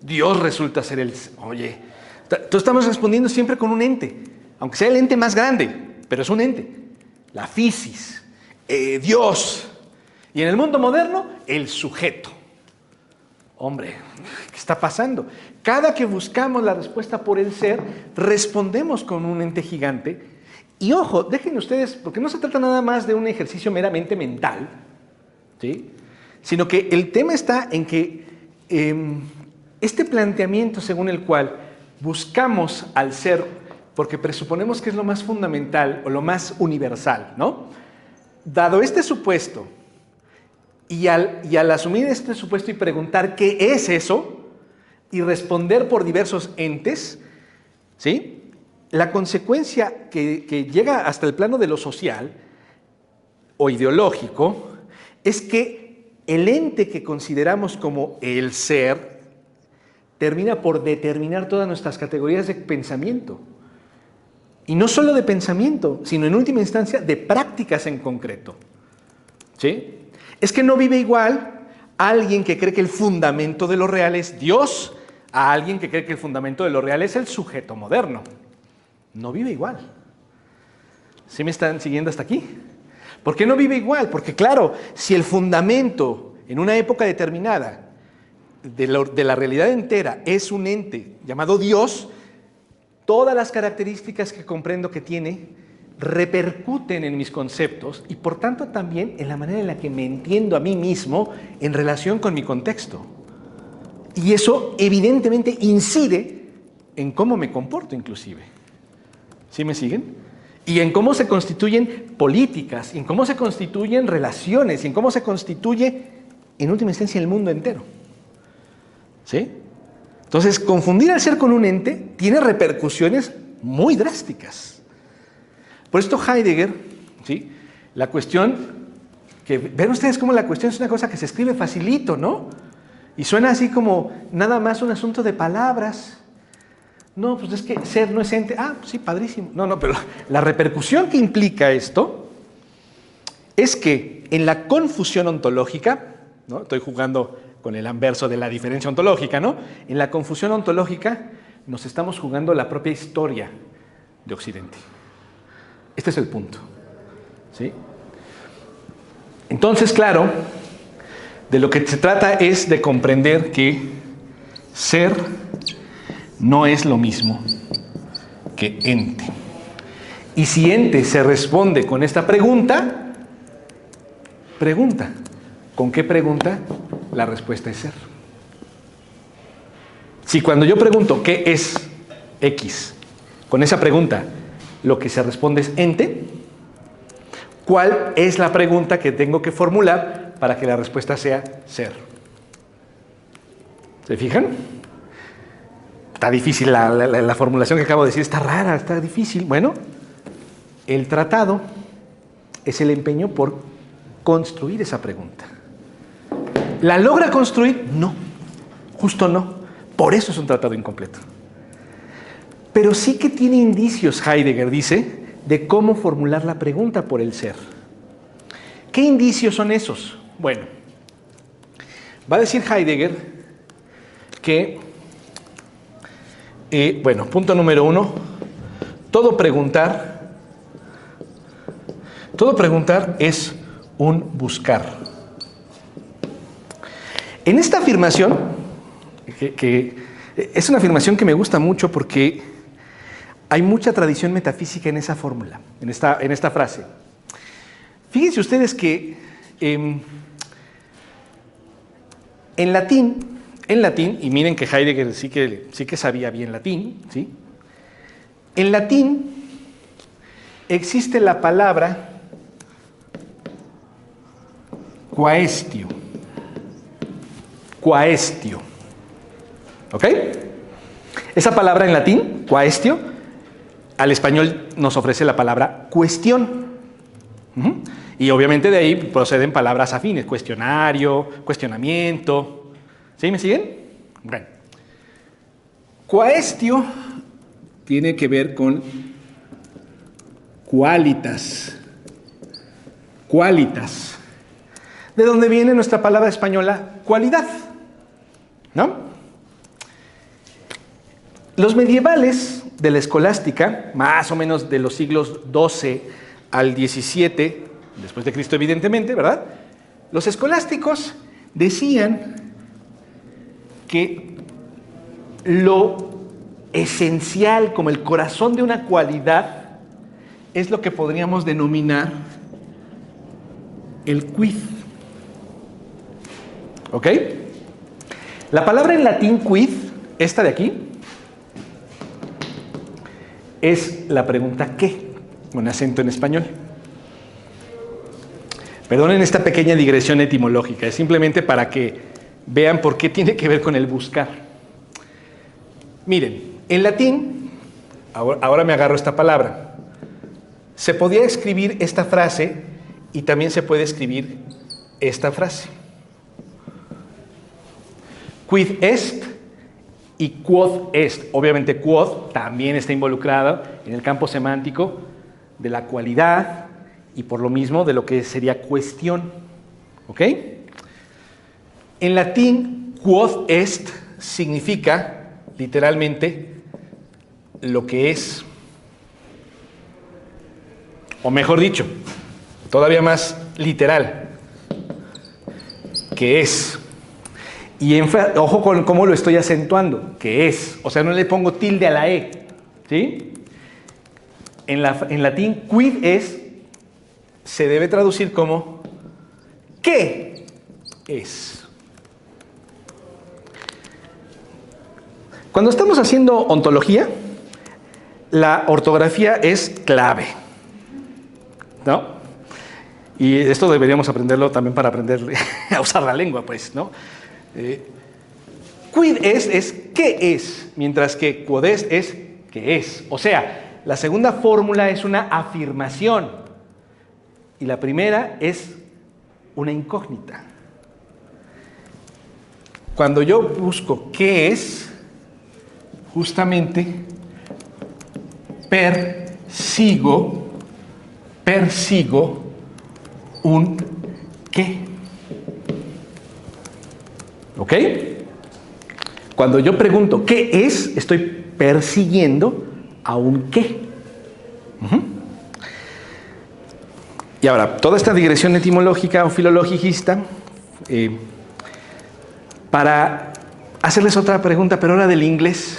Dios resulta ser el... Oye, entonces estamos respondiendo siempre con un ente, aunque sea el ente más grande, pero es un ente. La physis, Dios. Y en el mundo moderno, el sujeto. Hombre, ¿qué está pasando? Cada que buscamos la respuesta por el ser, respondemos con un ente gigante. Y ojo, déjenme ustedes, porque no se trata nada más de un ejercicio meramente mental, ¿sí? Sino que el tema está en que este planteamiento según el cual buscamos al ser, porque presuponemos que es lo más fundamental o lo más universal, ¿no? Dado este supuesto, y al asumir este supuesto y preguntar qué es eso, y responder por diversos entes, ¿sí? La consecuencia que llega hasta el plano de lo social o ideológico es que el ente que consideramos como el ser termina por determinar todas nuestras categorías de pensamiento. Y no solo de pensamiento, sino en última instancia de prácticas en concreto. ¿Sí? Es que no vive igual alguien que cree que el fundamento de lo real es Dios a alguien que cree que el fundamento de lo real es el sujeto moderno. No vive igual. ¿Sí me están siguiendo hasta aquí? ¿Por qué no vive igual? Porque claro, si el fundamento en una época determinada de la realidad entera es un ente llamado Dios, todas las características que comprendo que tiene repercuten en mis conceptos y por tanto también en la manera en la que me entiendo a mí mismo en relación con mi contexto. Y eso evidentemente incide en cómo me comporto inclusive. ¿Sí me siguen? Y en cómo se constituyen políticas, en cómo se constituyen relaciones, y en cómo se constituye, en última instancia, el mundo entero. ¿Sí? Entonces, confundir al ser con un ente tiene repercusiones muy drásticas. Por esto Heidegger, ¿sí? La cuestión, que ven ustedes cómo la cuestión es una cosa que se escribe facilito, ¿no? Y suena así como nada más un asunto de palabras. No, pues es que ser no es ente. Ah, pues sí, padrísimo. No, pero la repercusión que implica esto es que en la confusión ontológica, ¿no? Estoy jugando con el anverso de la diferencia ontológica, ¿no? En la confusión ontológica nos estamos jugando la propia historia de Occidente. Este es el punto, ¿sí? Entonces, claro, de lo que se trata es de comprender que ser no es lo mismo que ente. Y si ente se responde con esta pregunta, ¿con qué pregunta? La respuesta es ser. Si cuando yo pregunto ¿qué es X? Con esa pregunta lo que se responde es ente, ¿cuál es la pregunta que tengo que formular para que la respuesta sea ser? ¿Se fijan? Está difícil la formulación que acabo de decir, está rara, está difícil. Bueno, el tratado es el empeño por construir esa pregunta. ¿La logra construir? No, justo no. Por eso es un tratado incompleto. Pero sí que tiene indicios, Heidegger dice, de cómo formular la pregunta por el ser. ¿Qué indicios son esos? Bueno, va a decir Heidegger que, punto número 1, todo preguntar es un buscar. En esta afirmación, que es una afirmación que me gusta mucho porque hay mucha tradición metafísica en esa fórmula, en esta frase. Fíjense ustedes que en latín, y miren que Heidegger sí que sabía bien latín, ¿sí? En latín existe la palabra quaestio. Quaestio. ¿Ok? Esa palabra en latín, quaestio, al español nos ofrece la palabra cuestión. Y obviamente de ahí proceden palabras afines, cuestionario, cuestionamiento. ¿Sí? ¿Me siguen? Bueno. Quaestio tiene que ver con qualitas. Qualitas. De donde viene nuestra palabra española cualidad, ¿no? Los medievales de la escolástica, más o menos de los siglos XII al XVII, después de Cristo evidentemente, ¿verdad? Los escolásticos decían que lo esencial, como el corazón de una cualidad, es lo que podríamos denominar el quid. ¿Ok? La palabra en latín quid, esta de aquí, es la pregunta ¿qué? Con acento en español. Perdonen esta pequeña digresión etimológica, es simplemente para que vean por qué tiene que ver con el buscar. Miren, en latín, ahora me agarro esta palabra, se podía escribir esta frase y también se puede escribir esta frase. Quid est y quod est. Obviamente quod también está involucrado en el campo semántico de la cualidad y por lo mismo de lo que sería cuestión. ¿Ok? En latín, quod est significa literalmente lo que es. O mejor dicho, todavía más literal, que es. Y ojo con cómo lo estoy acentuando, que es. O sea, no le pongo tilde a la E, ¿sí? En latín, quid es, se debe traducir como ¿qué es? Cuando estamos haciendo ontología, la ortografía es clave, ¿no? Y esto deberíamos aprenderlo también para aprender a usar la lengua, pues, ¿no? Quid es qué es, mientras que quod est es qué es. O sea, la segunda fórmula es una afirmación y la primera es una incógnita. Cuando yo busco qué es, justamente persigo un qué. ¿Ok? Cuando yo pregunto ¿qué es?, estoy persiguiendo a un qué. Y ahora, toda esta digresión etimológica o filologicista, para hacerles otra pregunta, pero ahora del inglés.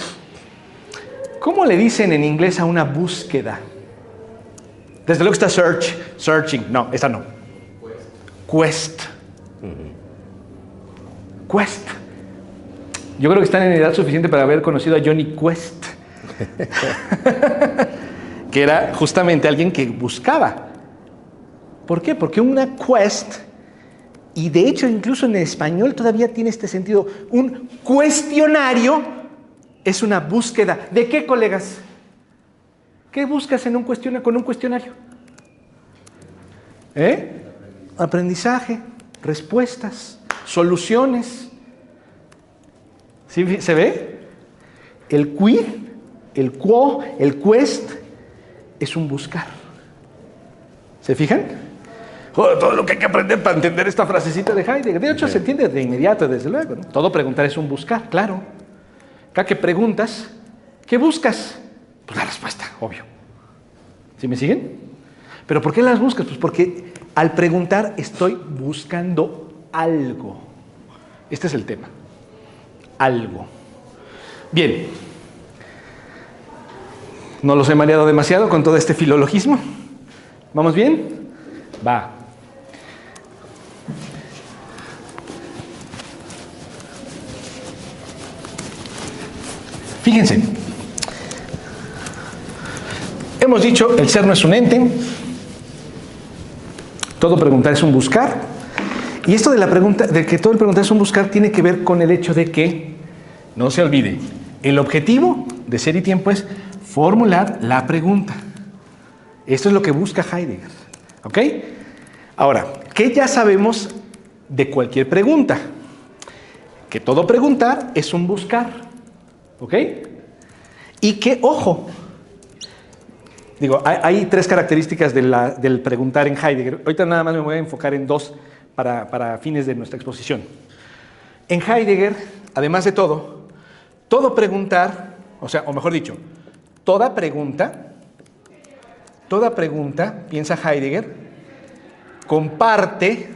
¿Cómo le dicen en inglés a una búsqueda? Desde luego está searching. No, esta no. Quest. Quest. Yo creo que están en edad suficiente para haber conocido a Johnny Quest, que era justamente alguien que buscaba. ¿Por qué? Porque una quest, y de hecho incluso en español todavía tiene este sentido, un cuestionario es una búsqueda. ¿De qué, colegas? ¿Qué buscas con un cuestionario? Aprendizaje, respuestas, soluciones. ¿Sí se ve? El quid, el quo, el quest es un buscar. ¿Se fijan? Todo lo que hay que aprender para entender esta frasecita de Heidegger. De hecho, se entiende de inmediato, desde luego, ¿no? Todo preguntar es un buscar, claro. Cada que preguntas, ¿qué buscas? Pues la respuesta, obvio. ¿Sí me siguen? ¿Pero por qué las buscas? Pues porque al preguntar estoy buscando algo. Este es el tema. Algo. Bien. ¿No los he mareado demasiado con todo este filologismo? ¿Vamos bien? Va. Fíjense. Hemos dicho, el ser no es un ente. Todo preguntar es un buscar. Y esto de la pregunta, de que todo el preguntar es un buscar, tiene que ver con el hecho de que, no se olvide, el objetivo de Ser y Tiempo es formular la pregunta. Esto es lo que busca Heidegger. ¿Ok? Ahora, ¿qué ya sabemos de cualquier pregunta? que todo preguntar es un buscar, ¿ok? Y que, ojo, digo, hay tres características del preguntar en Heidegger. Ahorita nada más me voy a enfocar en dos para fines de nuestra exposición. En Heidegger, además de todo preguntar, o mejor dicho, toda pregunta, piensa Heidegger, comparte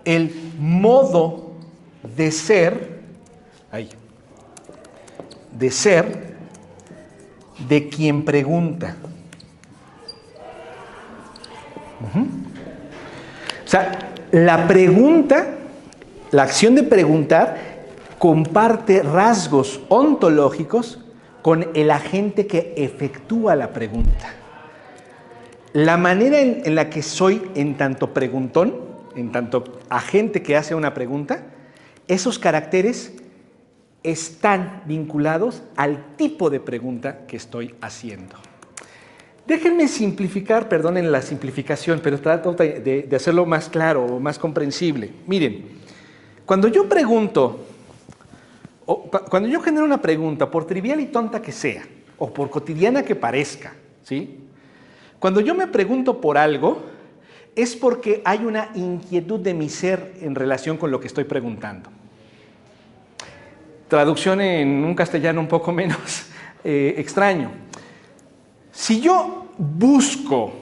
el modo de ser, de quien pregunta. O sea, la pregunta, la acción de preguntar, comparte rasgos ontológicos con el agente que efectúa la pregunta. La manera en la que soy en tanto preguntón, en tanto agente que hace una pregunta, esos caracteres están vinculados al tipo de pregunta que estoy haciendo. Déjenme simplificar, perdonen la simplificación, pero trato de hacerlo más claro o más comprensible. Miren, cuando yo pregunto, cuando yo genero una pregunta, por trivial y tonta que sea, o por cotidiana que parezca, ¿sí? Cuando yo me pregunto por algo, es porque hay una inquietud de mi ser en relación con lo que estoy preguntando. Traducción en un castellano un poco menos extraño. Si yo busco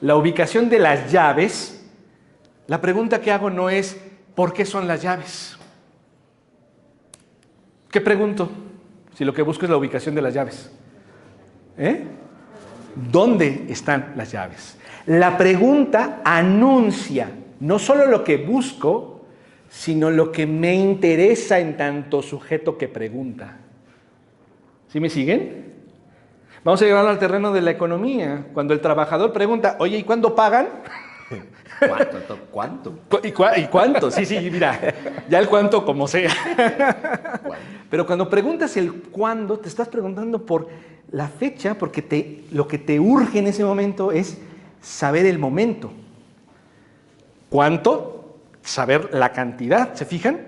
la ubicación de las llaves, la pregunta que hago no es ¿por qué son las llaves? ¿Qué pregunto? Si lo que busco es la ubicación de las llaves. ¿Dónde están las llaves? La pregunta anuncia no solo lo que busco, sino lo que me interesa en tanto sujeto que pregunta. ¿Sí me siguen? Vamos a llevarlo al terreno de la economía. Cuando el trabajador pregunta, oye, ¿y cuándo pagan? ¿Cuánto? ¿Y cuánto? Sí, mira, ya el cuánto como sea. Pero cuando preguntas el cuándo, te estás preguntando por la fecha, porque lo que te urge en ese momento es saber el momento. ¿Cuánto? Saber la cantidad, ¿se fijan?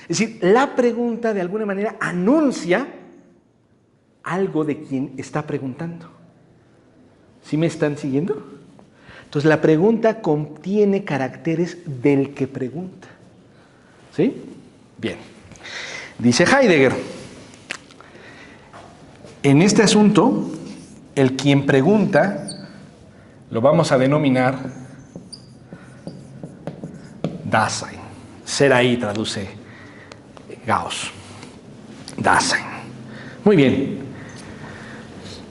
Es decir, la pregunta de alguna manera anuncia algo de quien está preguntando. ¿Sí me están siguiendo? Entonces la pregunta contiene caracteres del que pregunta. ¿Sí? Bien. Dice Heidegger, en este asunto, el quien pregunta lo vamos a denominar Dasein. Ser ahí traduce Gauss. Dasein. Muy bien.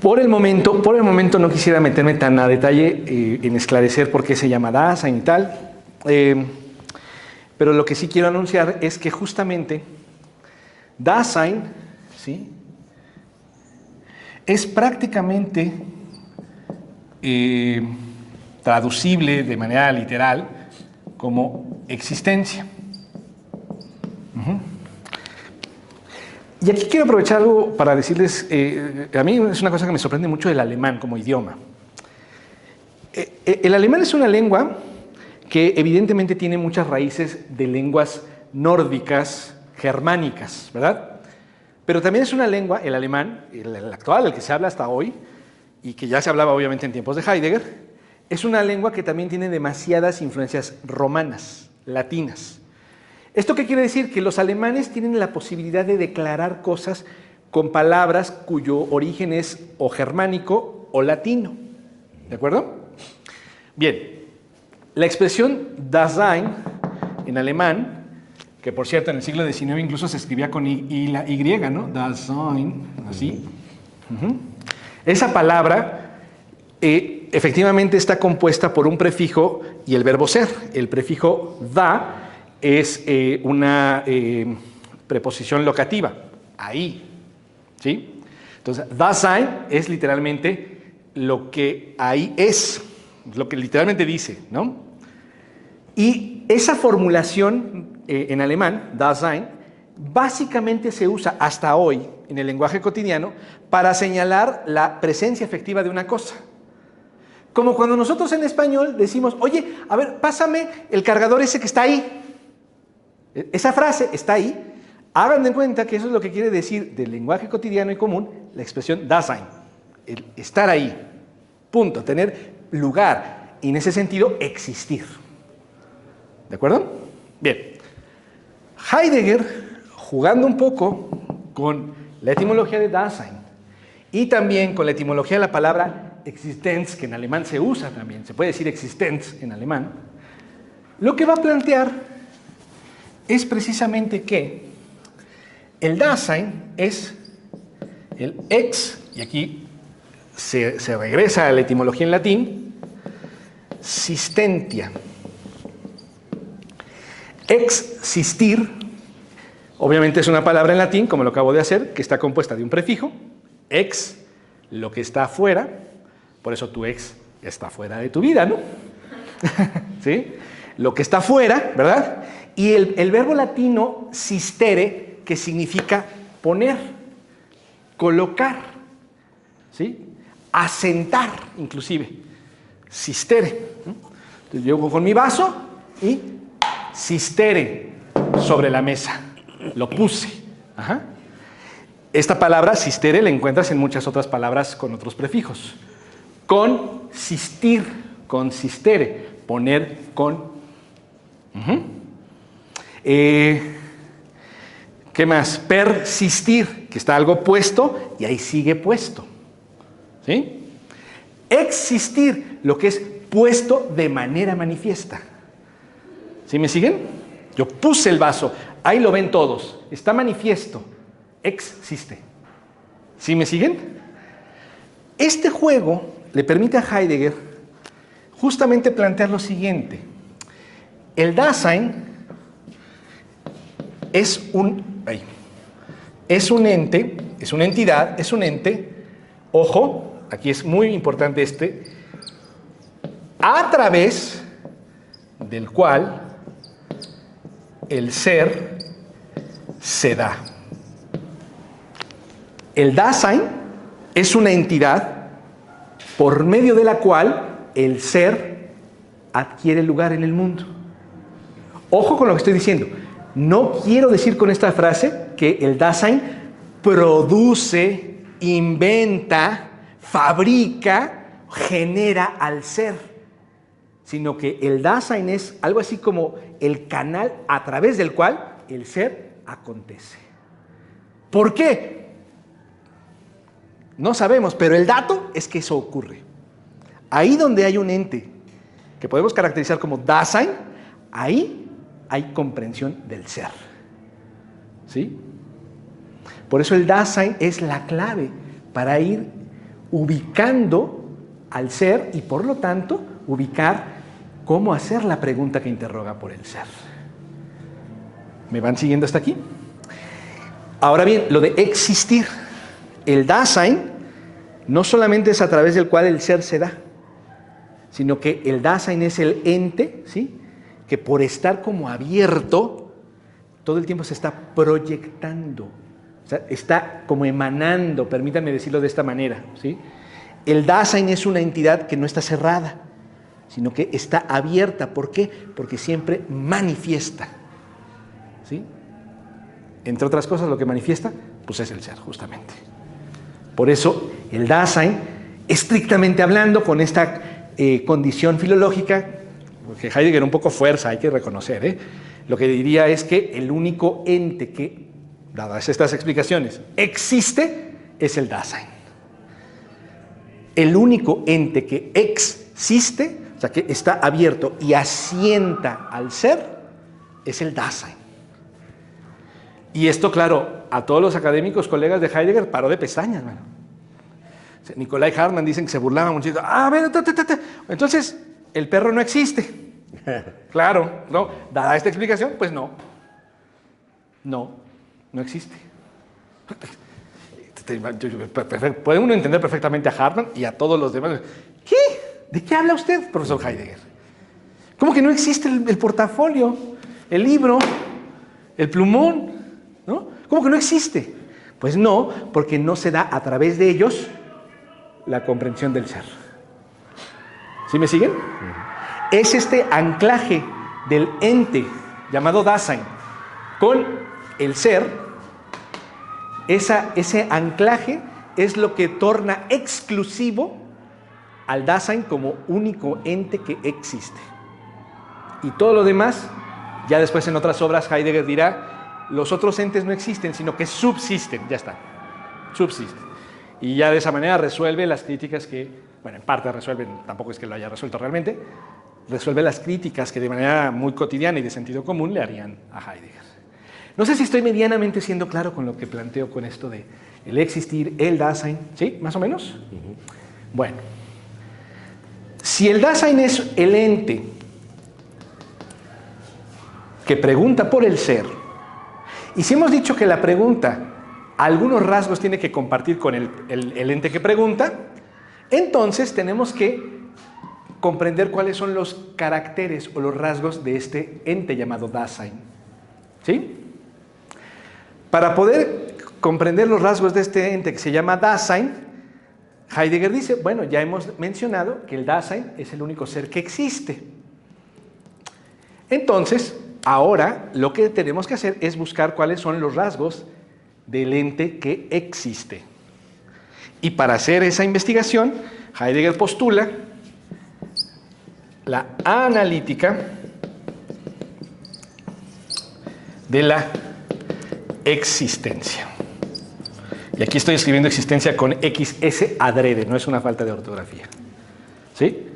Por el momento no quisiera meterme tan a detalle en esclarecer por qué se llama Dasein y tal, pero lo que sí quiero anunciar es que justamente Dasein, ¿sí?, es prácticamente traducible de manera literal como existencia. Y aquí quiero aprovechar algo para decirles, a mí es una cosa que me sorprende mucho del alemán como idioma. El alemán es una lengua que evidentemente tiene muchas raíces de lenguas nórdicas, germánicas, ¿verdad? Pero también es una lengua, el alemán, el actual, el que se habla hasta hoy, y que ya se hablaba obviamente en tiempos de Heidegger, es una lengua que también tiene demasiadas influencias romanas, latinas. ¿Esto qué quiere decir? Que los alemanes tienen la posibilidad de declarar cosas con palabras cuyo origen es o germánico o latino. ¿De acuerdo? Bien, la expresión Dasein en alemán, que por cierto en el siglo XIX incluso se escribía con la Y, ¿no? Dasein, así. Esa palabra efectivamente está compuesta por un prefijo y el verbo ser. El prefijo da es una preposición locativa, ahí, ¿sí? Entonces, Dasein es literalmente lo que ahí es, lo que literalmente dice, ¿no? Y esa formulación en alemán, Dasein, básicamente se usa hasta hoy en el lenguaje cotidiano para señalar la presencia efectiva de una cosa. Como cuando nosotros en español decimos, oye, a ver, pásame el cargador ese que está ahí. Esa frase está ahí. Hagan de cuenta que eso es lo que quiere decir del lenguaje cotidiano y común la expresión Dasein, el estar ahí, punto, tener lugar y en ese sentido existir. ¿De acuerdo? Bien. Heidegger, jugando un poco con la etimología de Dasein y también con la etimología de la palabra Existenz, que en alemán se usa también, se puede decir Existenz en alemán, lo que va a plantear es precisamente que el Dasein es el ex, y aquí se regresa a la etimología en latín, sistentia. Existir, obviamente es una palabra en latín, como lo acabo de hacer, que está compuesta de un prefijo, ex, lo que está afuera, por eso tu ex está fuera de tu vida, ¿no? ¿Sí? Lo que está afuera, ¿verdad? Y el verbo latino sistere, que significa poner, colocar, ¿sí? Asentar, inclusive, sistere. Entonces yo con mi vaso y sistere sobre la mesa, lo puse. Ajá. Esta palabra sistere la encuentras en muchas otras palabras con otros prefijos. Consistir, consistere, poner con. ¿Qué más? Persistir, que está algo puesto y ahí sigue puesto. ¿Sí? Existir, lo que es puesto de manera manifiesta. ¿Sí me siguen? Yo puse el vaso, ahí lo ven todos, está manifiesto, existe. ¿Sí me siguen? Este juego le permite a Heidegger justamente plantear lo siguiente. El Dasein es un ente, es una entidad, es un ente, ojo, aquí es muy importante a través del cual el ser se da. El Dasein es una entidad por medio de la cual el ser adquiere lugar en el mundo. Ojo con lo que estoy diciendo. No quiero decir con esta frase que el Dasein produce, inventa, fabrica, genera al ser, sino que el Dasein es algo así como el canal a través del cual el ser acontece. ¿Por qué? No sabemos, pero el dato es que eso ocurre. Ahí donde hay un ente que podemos caracterizar como Dasein, ahí hay comprensión del ser. ¿Sí? Por eso el Dasein es la clave para ir ubicando al ser y por lo tanto ubicar cómo hacer la pregunta que interroga por el ser. ¿Me van siguiendo hasta aquí? Ahora bien, lo de existir. El Dasein no solamente es a través del cual el ser se da, sino que el Dasein es el ente, ¿sí?, que por estar como abierto, todo el tiempo se está proyectando, o sea, está como emanando, permítanme decirlo de esta manera, ¿sí? El Dasein es una entidad que no está cerrada, sino que está abierta. ¿Por qué? Porque siempre manifiesta, ¿sí? Entre otras cosas, lo que manifiesta, pues es el ser, justamente. Por eso, el Dasein, estrictamente hablando, con esta condición filológica, porque Heidegger un poco fuerza, hay que reconocer, lo que diría es que el único ente que, dadas estas explicaciones, existe es el Dasein. El único ente que existe, o sea, que está abierto y asienta al ser, es el Dasein. Y esto, claro, a todos los académicos, colegas de Heidegger, paró de pestañas, bueno. Nicolai Hartmann dicen que se burlaban muchísimo. A ver, entonces, el perro no existe. Claro, ¿no? Dada esta explicación, pues no. No existe. Puede uno entender perfectamente a Hartmann y a todos los demás. ¿Qué? ¿De qué habla usted, profesor Heidegger? ¿Cómo que no existe el portafolio, el libro, el plumón? ¿No? ¿Cómo que no existe? Pues no, porque no se da a través de ellos la comprensión del ser. ¿Sí me siguen? Es este anclaje del ente llamado Dasein con el ser, ese anclaje es lo que torna exclusivo al Dasein como único ente que existe. Y todo lo demás, ya después en otras obras Heidegger dirá, los otros entes no existen, sino que subsisten, ya está, subsisten. Y ya de esa manera resuelve las críticas que, bueno, en parte resuelven, tampoco es que lo haya resuelto realmente, resuelve las críticas que de manera muy cotidiana y de sentido común le harían a Heidegger. No sé si estoy medianamente siendo claro con lo que planteo con esto de el existir, el Dasein, ¿sí? ¿Más o menos? Bueno, si el Dasein es el ente que pregunta por el ser, y si hemos dicho que la pregunta algunos rasgos tiene que compartir con el ente que pregunta, entonces tenemos que comprender cuáles son los caracteres o los rasgos de este ente llamado Dasein. ¿Sí? Para poder comprender los rasgos de este ente que se llama Dasein, Heidegger dice, bueno, ya hemos mencionado que el Dasein es el único ser que existe. Entonces, ahora lo que tenemos que hacer es buscar cuáles son los rasgos del ente que existe. Y para hacer esa investigación, Heidegger postula la analítica de la existencia. Y aquí estoy escribiendo existencia con XS adrede, no es una falta de ortografía. ¿Sí?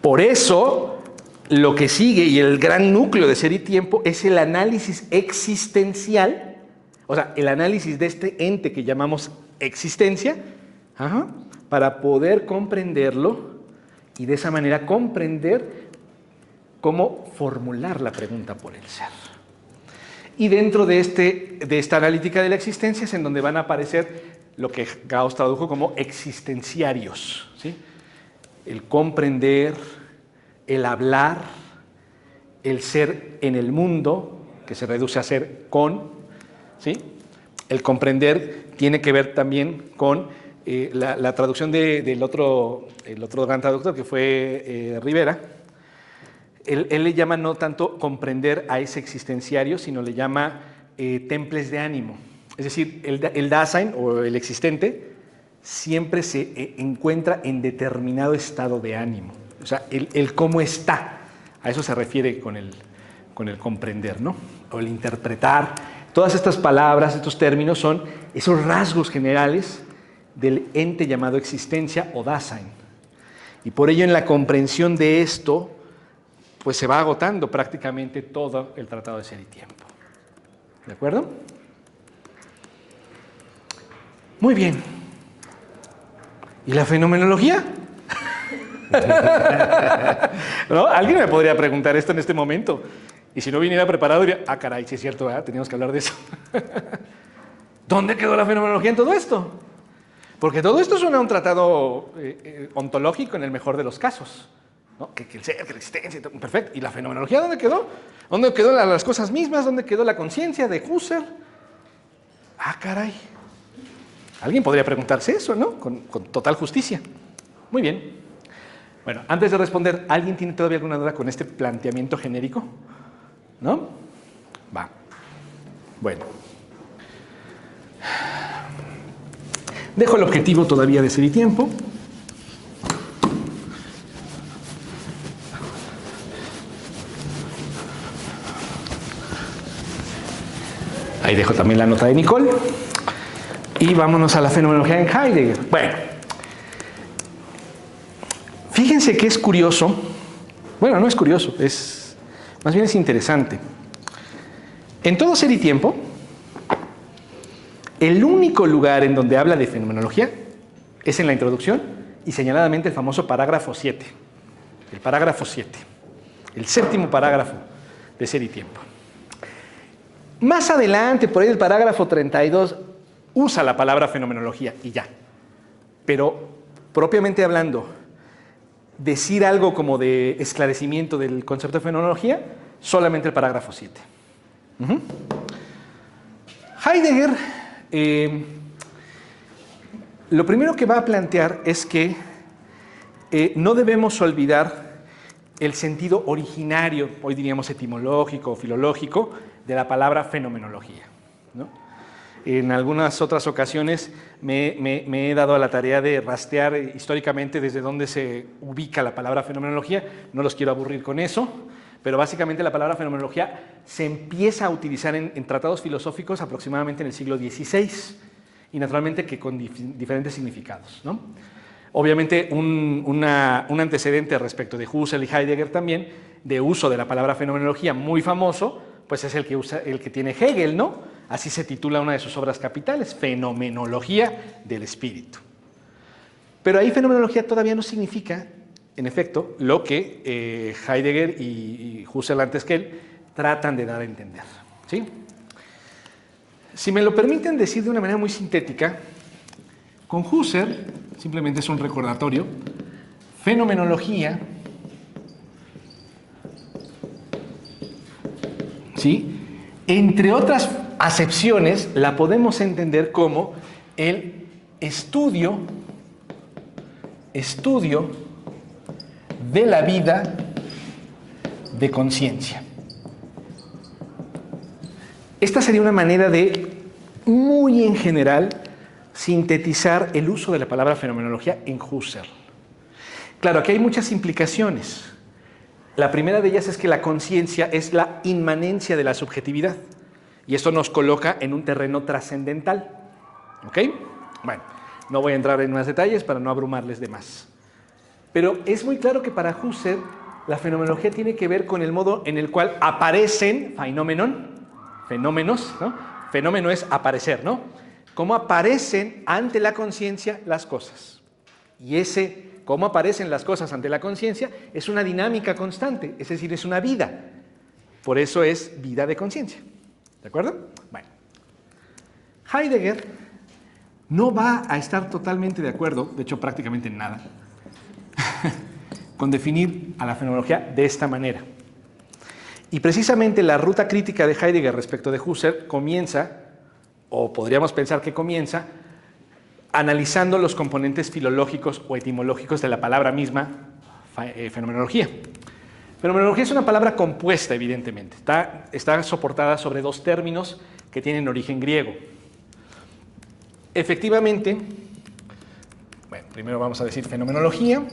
Por eso, lo que sigue y el gran núcleo de Ser y Tiempo es el análisis existencial, o sea, el análisis de este ente que llamamos existencia, para poder comprenderlo y de esa manera comprender cómo formular la pregunta por el ser. Y dentro de esta analítica de la existencia es en donde van a aparecer lo que Gauss tradujo como existenciarios, ¿sí? El comprender, el hablar, el ser en el mundo, que se reduce a ser con, ¿sí? El comprender tiene que ver también con la traducción del otro gran traductor, que fue Rivera. Él le llama no tanto comprender a ese existenciario, sino le llama temples de ánimo. Es decir, el Dasein o el existente siempre se encuentra en determinado estado de ánimo. O sea, el cómo está. A eso se refiere con el comprender, ¿no? O el interpretar. Todas estas palabras, estos términos son esos rasgos generales del ente llamado existencia o Dasein. Y por ello en la comprensión de esto, pues se va agotando prácticamente todo el Tratado de Ser y Tiempo. ¿De acuerdo? Muy bien. ¿Y la fenomenología? ¿No? Alguien me podría preguntar esto en este momento. Y si no viniera preparado, diría, ah, caray, sí es cierto, ¿verdad? Teníamos que hablar de eso. ¿Dónde quedó la fenomenología en todo esto? Porque todo esto suena a un tratado ontológico en el mejor de los casos, ¿no? Que el ser, que la existencia, perfecto. ¿Y la fenomenología dónde quedó? ¿Dónde quedó las cosas mismas? ¿Dónde quedó la conciencia de Husserl? Ah, caray. Alguien podría preguntarse eso, ¿no? Con total justicia. Muy bien. Bueno, antes de responder, ¿alguien tiene todavía alguna duda con este planteamiento genérico? ¿No? Va. Bueno. Dejo el objetivo todavía de Ser y Tiempo. Ahí dejo también la nota de Nicole. Y vámonos a la fenomenología en Heidegger. Bueno, fíjense que es curioso. Bueno, no es curioso, más bien es interesante. En todo Ser y Tiempo, el único lugar en donde habla de fenomenología es en la introducción y señaladamente el famoso parágrafo 7. El parágrafo 7. El séptimo parágrafo de Ser y Tiempo. Más adelante, por ahí el parágrafo 32, usa la palabra fenomenología y ya. Pero, propiamente hablando, decir algo como de esclarecimiento del concepto de fenomenología, solamente el parágrafo 7. Heidegger, lo primero que va a plantear es que no debemos olvidar el sentido originario, hoy diríamos etimológico o filológico, de la palabra fenomenología, ¿no? En algunas otras ocasiones me he dado a la tarea de rastrear históricamente desde dónde se ubica la palabra fenomenología. No los quiero aburrir con eso, pero básicamente la palabra fenomenología se empieza a utilizar en tratados filosóficos aproximadamente en el siglo XVI y naturalmente que con diferentes significados, ¿no? Obviamente un antecedente respecto de Husserl y Heidegger también, de uso de la palabra fenomenología muy famoso, pues es el que tiene Hegel, ¿no? Así se titula una de sus obras capitales, Fenomenología del Espíritu. Pero ahí fenomenología todavía no significa, en efecto, lo que Heidegger y Husserl antes que él tratan de dar a entender, ¿sí? Si me lo permiten decir de una manera muy sintética, con Husserl, simplemente es un recordatorio, fenomenología, ¿sí?, entre otras acepciones, la podemos entender como el estudio de la vida de conciencia. Esta sería una manera de, muy en general, sintetizar el uso de la palabra fenomenología en Husserl. Claro, aquí hay muchas implicaciones. La primera de ellas es que la conciencia es la inmanencia de la subjetividad. Y esto nos coloca en un terreno trascendental. ¿Ok? Bueno, no voy a entrar en más detalles para no abrumarles de más. Pero es muy claro que para Husserl la fenomenología tiene que ver con el modo en el cual aparecen fenómenos, ¿no? Fenómeno es aparecer, ¿no? Cómo aparecen ante la conciencia las cosas. Y cómo aparecen las cosas ante la conciencia es una dinámica constante, es decir, es una vida. Por eso es vida de conciencia. ¿De acuerdo? Bueno. Heidegger no va a estar totalmente de acuerdo, de hecho prácticamente en nada, con definir a la fenomenología de esta manera. Y precisamente la ruta crítica de Heidegger respecto de Husserl comienza, o podríamos pensar que comienza, analizando los componentes filológicos o etimológicos de la palabra misma, fenomenología. Fenomenología es una palabra compuesta, evidentemente. Está soportada sobre dos términos que tienen origen griego. Efectivamente, bueno, primero vamos a decir fenomenología.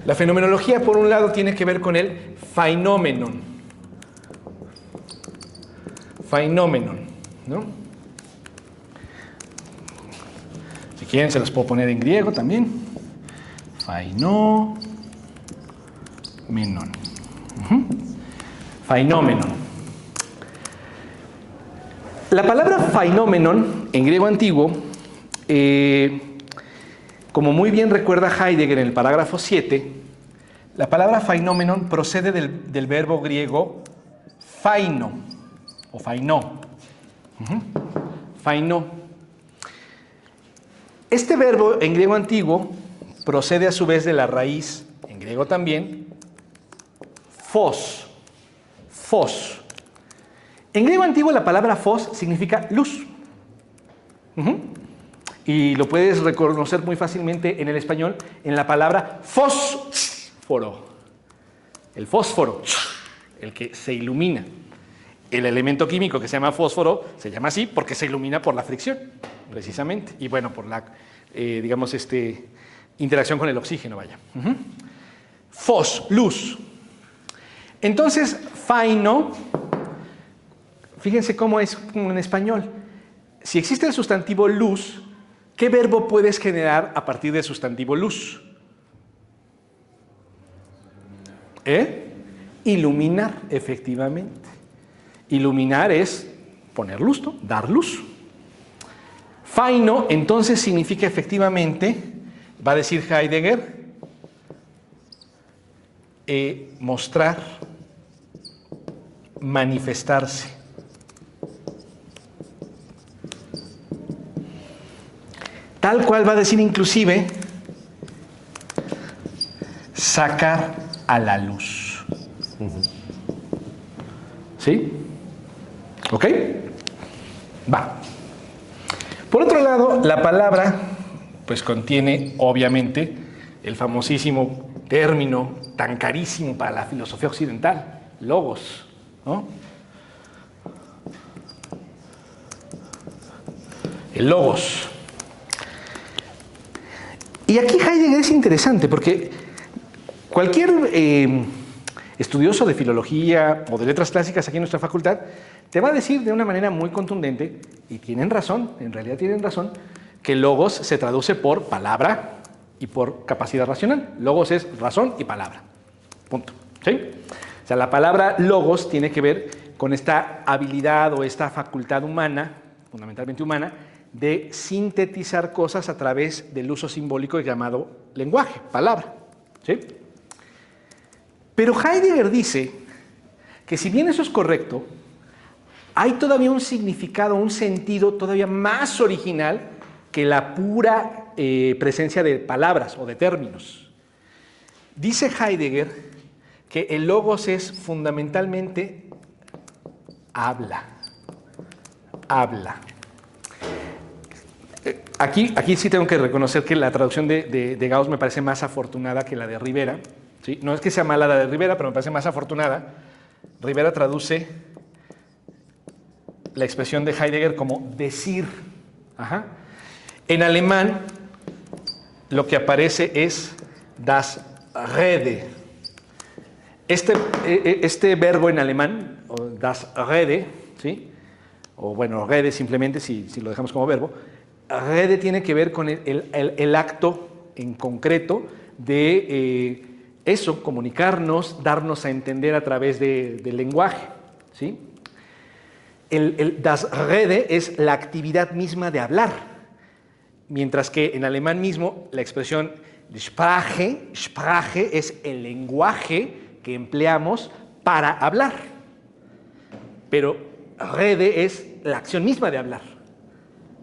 La fenomenología, por un lado, tiene que ver con el phenomenon. Phenomenon, ¿no? Si quieren, se los puedo poner en griego también. Phenomenon. Phenomenon. La palabra phenomenon, en griego antiguo, como muy bien recuerda Heidegger en el parágrafo 7, la palabra phenomenon procede del verbo griego phaino, o phaino. Phaino. Este verbo en griego antiguo procede a su vez de la raíz, en griego también, phos. Phos. En griego antiguo la palabra phos significa luz. Y lo puedes reconocer muy fácilmente en el español en la palabra fósforo. El fósforo, el que se ilumina. El elemento químico que se llama fósforo se llama así porque se ilumina por la fricción, precisamente. Y bueno, por la, digamos, interacción con el oxígeno, vaya. Fos, luz. Entonces, phaino, fíjense cómo es como en español. Si existe el sustantivo luz, ¿qué verbo puedes generar a partir del sustantivo luz? Iluminar, efectivamente. Iluminar es poner luz, ¿no? Dar luz. Phaino, entonces, significa efectivamente, va a decir Heidegger, mostrar, manifestarse. Tal cual va a decir inclusive, sacar a la luz. ¿Sí? ¿Ok? Va. Por otro lado, la palabra pues contiene obviamente el famosísimo término tan carísimo para la filosofía occidental, logos, ¿no? El logos. Y aquí Heidegger es interesante porque cualquier estudioso de filología o de letras clásicas aquí en nuestra facultad te va a decir de una manera muy contundente, y tienen razón, en realidad tienen razón, que logos se traduce por palabra y por capacidad racional. Logos es razón y palabra. Punto. ¿Sí? O sea, la palabra logos tiene que ver con esta habilidad o esta facultad humana, fundamentalmente humana, de sintetizar cosas a través del uso simbólico llamado lenguaje, palabra. ¿Sí? Pero Heidegger dice que si bien eso es correcto, hay todavía un significado, un sentido todavía más original que la pura presencia de palabras o de términos. Dice Heidegger que el logos es fundamentalmente habla. Aquí sí tengo que reconocer que la traducción de Gauss me parece más afortunada que la de Rivera. ¿Sí? No es que sea mala la de Rivera, pero me parece más afortunada. Rivera traduce la expresión de Heidegger como decir. Ajá. En alemán, lo que aparece es das Rede. Este verbo en alemán, das Rede, ¿sí? O bueno, Rede simplemente, si lo dejamos como verbo, Rede tiene que ver con el acto en concreto de eso, comunicarnos, darnos a entender a través del lenguaje, ¿sí? El das Rede es la actividad misma de hablar, mientras que en alemán mismo la expresión Sprache es el lenguaje que empleamos para hablar, pero Rede es la acción misma de hablar.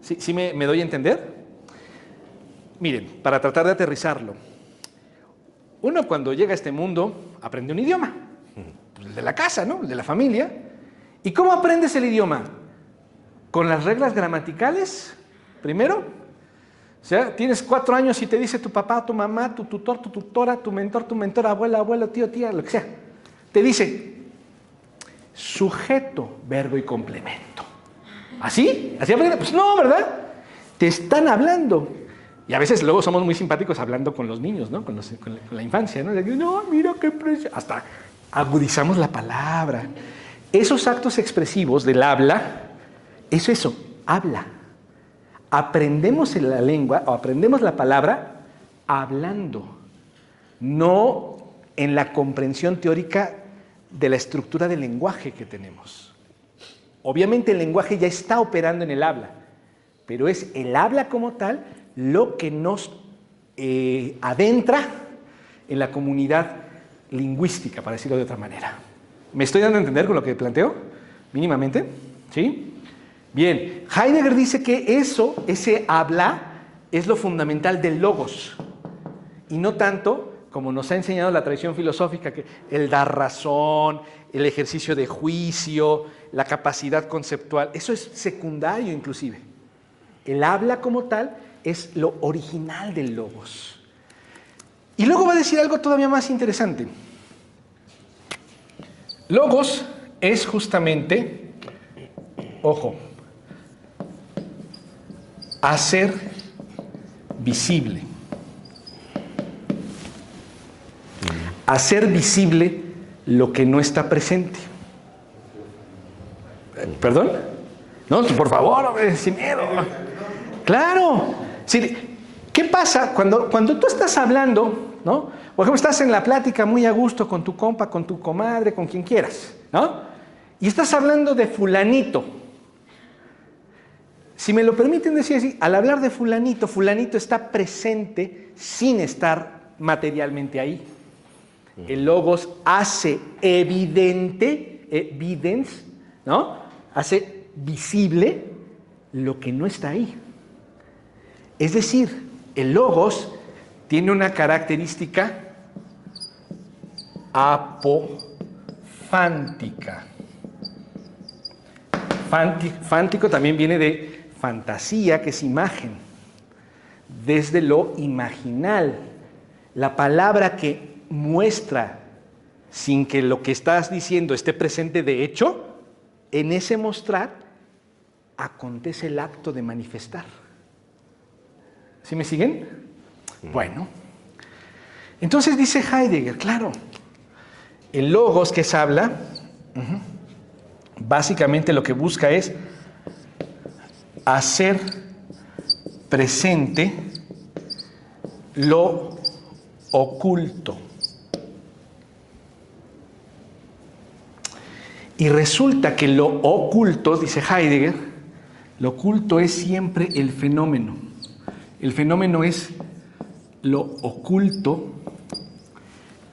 ¿Sí me doy a entender? Miren, para tratar de aterrizarlo, uno cuando llega a este mundo aprende un idioma, pues el de la casa, ¿no? El de la familia. ¿Y cómo aprendes el idioma? ¿Con las reglas gramaticales? Primero, o sea, tienes 4 años y te dice tu papá, tu mamá, tu tutor, tu tutora, tu mentor, abuela, abuelo, tío, tía, lo que sea. Te dice sujeto, verbo y complemento. ¿Así? ¿Así aprendes? Pues no, ¿verdad? Te están hablando. Y a veces luego somos muy simpáticos hablando con los niños, ¿no? Con la infancia, ¿no? No, mira qué precioso. Hasta agudizamos la palabra. Esos actos expresivos del habla, eso, habla. Aprendemos la lengua o aprendemos la palabra hablando, no en la comprensión teórica de la estructura del lenguaje que tenemos. Obviamente el lenguaje ya está operando en el habla, pero es el habla como tal lo que nos adentra en la comunidad lingüística, para decirlo de otra manera. ¿Me estoy dando a entender con lo que planteo? Mínimamente, ¿sí? Bien, Heidegger dice que ese habla, es lo fundamental del logos, y no tanto como nos ha enseñado la tradición filosófica, que el dar razón, el ejercicio de juicio, la capacidad conceptual, eso es secundario inclusive. El habla como tal es lo original del logos. Y luego va a decir algo todavía más interesante. Logos es justamente, ojo, hacer visible. Hacer visible lo que no está presente. ¿Perdón? No, por favor, hombre, sin miedo. Claro. Sí, ¿qué pasa cuando tú estás hablando, ¿no? Por ejemplo, estás en la plática muy a gusto con tu compa, con tu comadre, con quien quieras, ¿no? Y estás hablando de fulanito. Si me lo permiten decir así, al hablar de fulanito, fulanito está presente sin estar materialmente ahí. El logos hace evidente, evidence, ¿no? Hace visible lo que no está ahí. Es decir, el logos tiene una característica apofántica. Fántico también viene de fantasía, que es imagen. Desde lo imaginal, la palabra que muestra sin que lo que estás diciendo esté presente de hecho, en ese mostrar acontece el acto de manifestar. ¿Sí me siguen? Bueno, entonces dice Heidegger, claro, el logos que es habla, básicamente lo que busca es hacer presente lo oculto. Y resulta que lo oculto, dice Heidegger, lo oculto es siempre el fenómeno. El fenómeno es lo oculto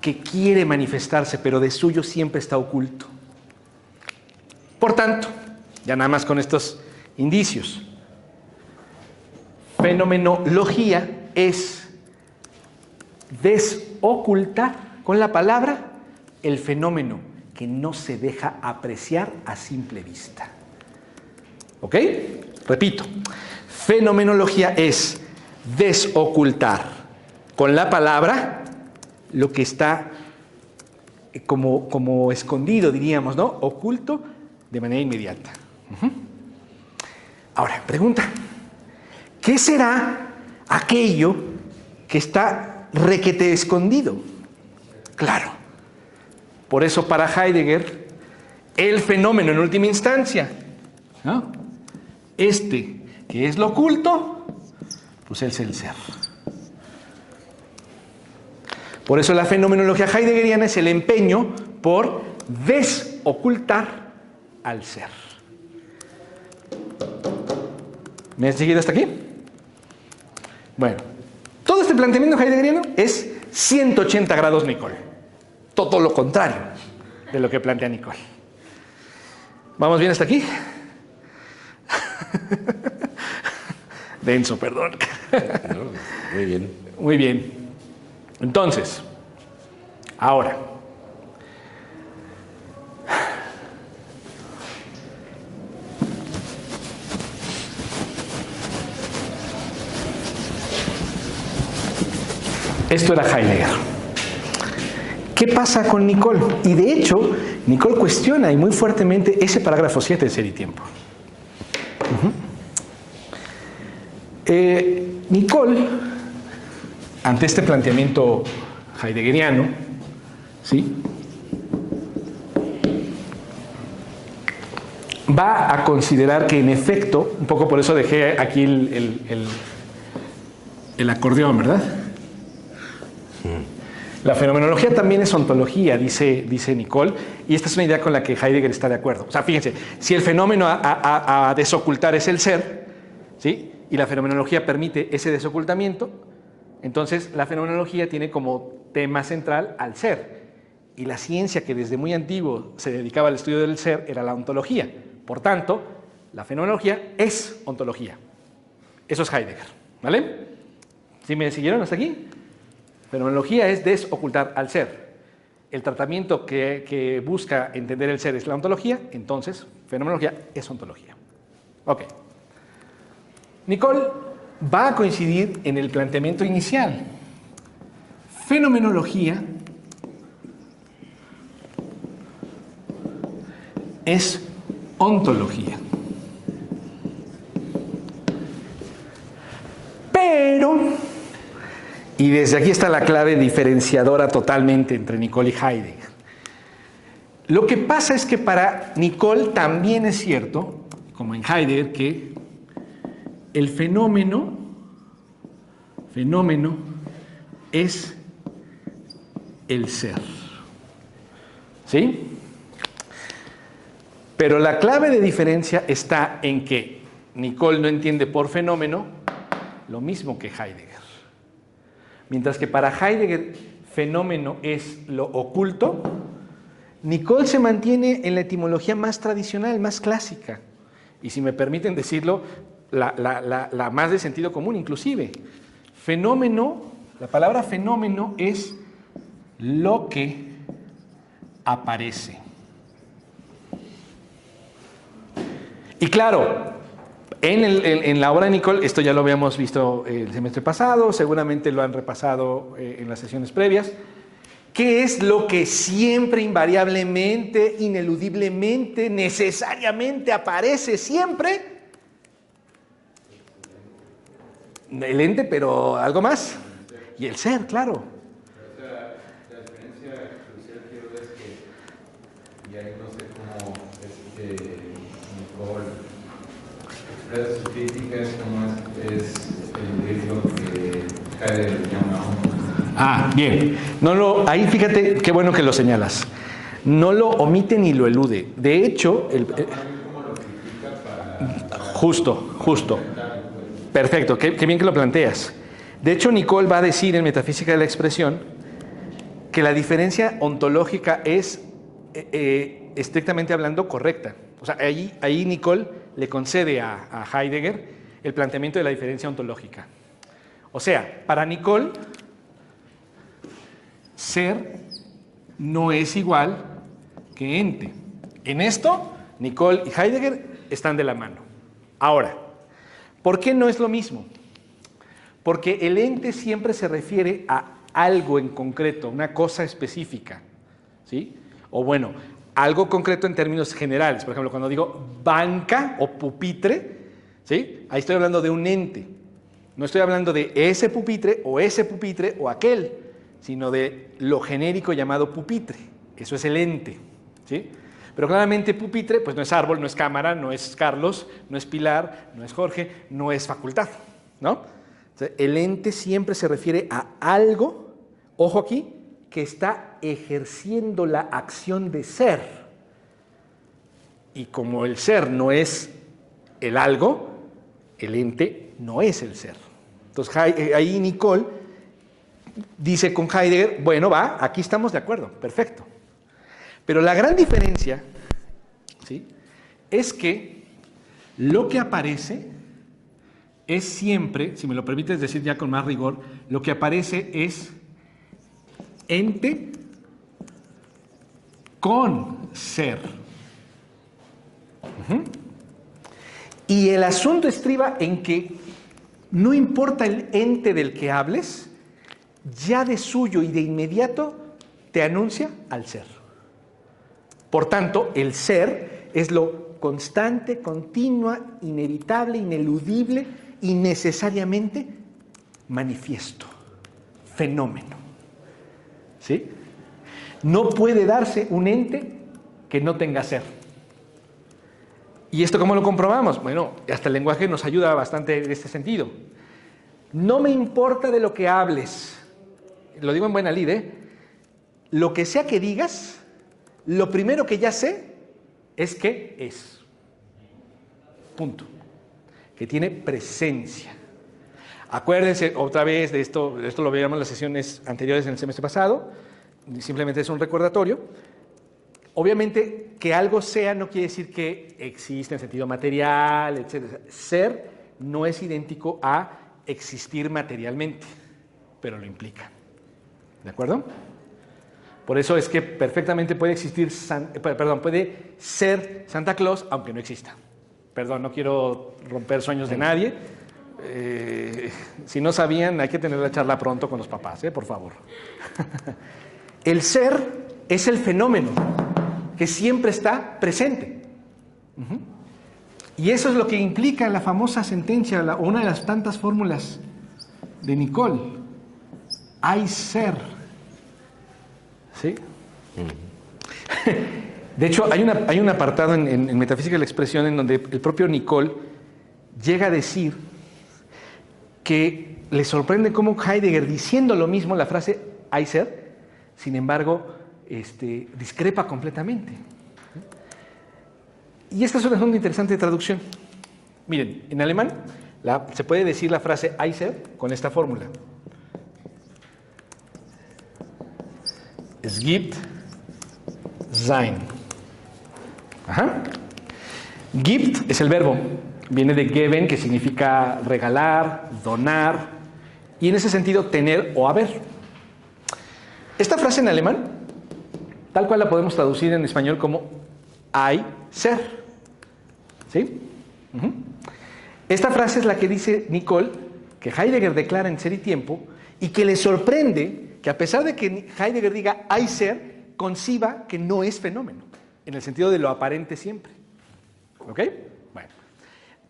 que quiere manifestarse, pero de suyo siempre está oculto. Por tanto, ya nada más con estos indicios, fenomenología es desocultar con la palabra el fenómeno que no se deja apreciar a simple vista. ¿Ok? Repito, fenomenología es desocultar con la palabra lo que está como escondido, diríamos, ¿no? Oculto de manera inmediata. Ahora, pregunta, ¿qué será aquello que está requete escondido? Claro, por eso para Heidegger, el fenómeno en última instancia, ¿no? Este, que es lo oculto, pues es el ser. Por eso la fenomenología heideggeriana es el empeño por desocultar al ser. ¿Me has seguido hasta aquí? Bueno, todo este planteamiento heideggeriano es 180 grados Nicole. Todo lo contrario de lo que plantea Nicole. ¿Vamos bien hasta aquí? Denso, perdón. No, muy bien. Muy bien. Entonces, ahora, esto era Heidegger. ¿Qué pasa con Nicole? Y de hecho, Nicole cuestiona y muy fuertemente ese parágrafo 7 de Ser y Tiempo. Nicole, ante este planteamiento heideggeriano, ¿sí?, va a considerar que en efecto, un poco por eso dejé aquí el acordeón, ¿verdad? La fenomenología también es ontología, dice Nicole, y esta es una idea con la que Heidegger está de acuerdo. O sea, fíjense, si el fenómeno a desocultar es el ser, ¿sí?, y la fenomenología permite ese desocultamiento, entonces la fenomenología tiene como tema central al ser. Y la ciencia que desde muy antiguo se dedicaba al estudio del ser era la ontología. Por tanto, la fenomenología es ontología. Eso es Heidegger, ¿vale? ¿Sí me siguieron hasta aquí? Fenomenología es desocultar al ser. El tratamiento que busca entender el ser es la ontología, entonces fenomenología es ontología. Ok. Nicole va a coincidir en el planteamiento inicial. Fenomenología es ontología. Pero, y desde aquí está la clave diferenciadora totalmente entre Nicole y Heidegger, lo que pasa es que para Nicole también es cierto, como en Heidegger, que el fenómeno es el ser. ¿Sí? Pero la clave de diferencia está en que Nicole no entiende por fenómeno lo mismo que Heidegger. Mientras que para Heidegger fenómeno es lo oculto, Nicole se mantiene en la etimología más tradicional, más clásica. Y si me permiten decirlo, la más de sentido común inclusive. Fenómeno, la palabra fenómeno es lo que aparece. Y claro, en la obra de Nicole, esto ya lo habíamos visto el semestre pasado, seguramente lo han repasado en las sesiones previas, ¿Qué es lo que siempre, invariablemente, ineludiblemente, necesariamente aparece siempre? El ente, pero algo más. Y el ser, claro. O sea, la diferencia crucial que yo veo es que, y ahí no sé cómo Nicole expresa su crítica, es como es eludir lo que Heidegger llama Bien. Ahí fíjate, qué bueno que lo señalas. No lo omite ni lo elude. De hecho, justo. Perfecto, qué bien que lo planteas. De hecho, Nicole va a decir en Metafísica de la Expresión que la diferencia ontológica es, estrictamente hablando, correcta. O sea, ahí Nicole le concede a Heidegger el planteamiento de la diferencia ontológica. O sea, para Nicole, ser no es igual que ente. En esto, Nicole y Heidegger están de la mano. Ahora, ¿por qué no es lo mismo? Porque el ente siempre se refiere a algo en concreto, una cosa específica, ¿sí? O bueno, algo concreto en términos generales. Por ejemplo, cuando digo banca o pupitre, ¿sí? Ahí estoy hablando de un ente. No estoy hablando de ese pupitre o aquel, sino de lo genérico llamado pupitre. Eso es el ente, ¿sí? Pero claramente pupitre, pues no es árbol, no es cámara, no es Carlos, no es Pilar, no es Jorge, no es facultad, ¿no? O sea, el ente siempre se refiere a algo, ojo aquí, que está ejerciendo la acción de ser. Y como el ser no es el algo, el ente no es el ser. Entonces ahí Nicole dice con Heidegger, bueno, aquí estamos de acuerdo, perfecto. Pero la gran diferencia, ¿sí?, es que lo que aparece es siempre, si me lo permites decir ya con más rigor, lo que aparece es ente con ser. Y el asunto estriba en que no importa el ente del que hables, ya de suyo y de inmediato te anuncia al ser. Por tanto, el ser es lo constante, continua, inevitable, ineludible y necesariamente manifiesto, fenómeno. ¿Sí? No puede darse un ente que no tenga ser. ¿Y esto cómo lo comprobamos? Bueno, hasta el lenguaje nos ayuda bastante en este sentido. No me importa de lo que hables, lo digo en buena lid, lo que sea que digas, lo primero que ya sé es que es. Punto. Que tiene presencia. Acuérdense otra vez de esto lo veíamos en las sesiones anteriores en el semestre pasado, simplemente es un recordatorio. Obviamente, que algo sea no quiere decir que existe en sentido material, etc. Ser no es idéntico a existir materialmente, pero lo implica. ¿De acuerdo? Por eso es que perfectamente puede puede ser Santa Claus, aunque no exista. Perdón, no quiero romper sueños de nadie. Si no sabían, hay que tener la charla pronto con los papás, por favor. El ser es el fenómeno que siempre está presente. Y eso es lo que implica la famosa sentencia, o una de las tantas fórmulas de Nicole. Hay ser. ¿Sí? De hecho, hay un apartado en Metafísica de la Expresión en donde el propio Nicole llega a decir que le sorprende cómo Heidegger, diciendo lo mismo, la frase hay ser, sin embargo, discrepa completamente. Y esta es una forma interesante de traducción. Miren, en alemán se puede decir la frase hay ser con esta fórmula. Es gibt sein. Gibt es el verbo, viene de geben, que significa regalar, donar, y en ese sentido tener o haber. Esta frase en alemán, tal cual la podemos traducir en español como hay ser. ¿Sí? Esta frase es la que dice Nicole, que Heidegger declara en Ser y Tiempo, y que le sorprende que a pesar de que Heidegger diga hay ser, conciba que no es fenómeno, en el sentido de lo aparente siempre. ¿Ok? Bueno.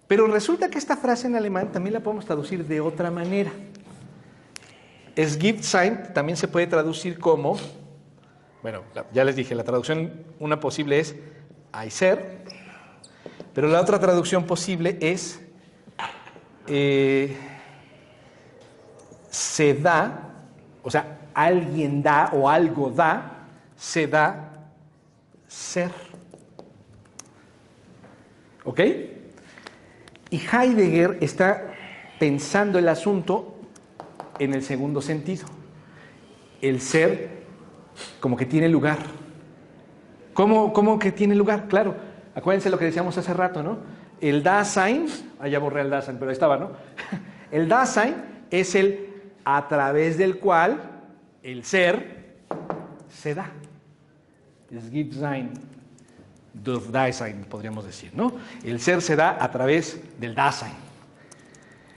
Pero resulta que esta frase en alemán también la podemos traducir de otra manera. Es gibt sein también se puede traducir como, bueno, ya les dije, la traducción, una posible es hay ser, pero la otra traducción posible es se da, o sea, alguien da o algo da, se da ser. ¿Ok? Y Heidegger está pensando el asunto en el segundo sentido. El ser como que tiene lugar. ¿Cómo que tiene lugar? Claro, acuérdense lo que decíamos hace rato, ¿no? El Dasein, ya borré el Dasein, pero ahí estaba, ¿no? El Dasein es el a través del cual el ser se da. Es gibt sein, durch Dasein, podríamos decir, ¿no? El ser se da a través del Dasein.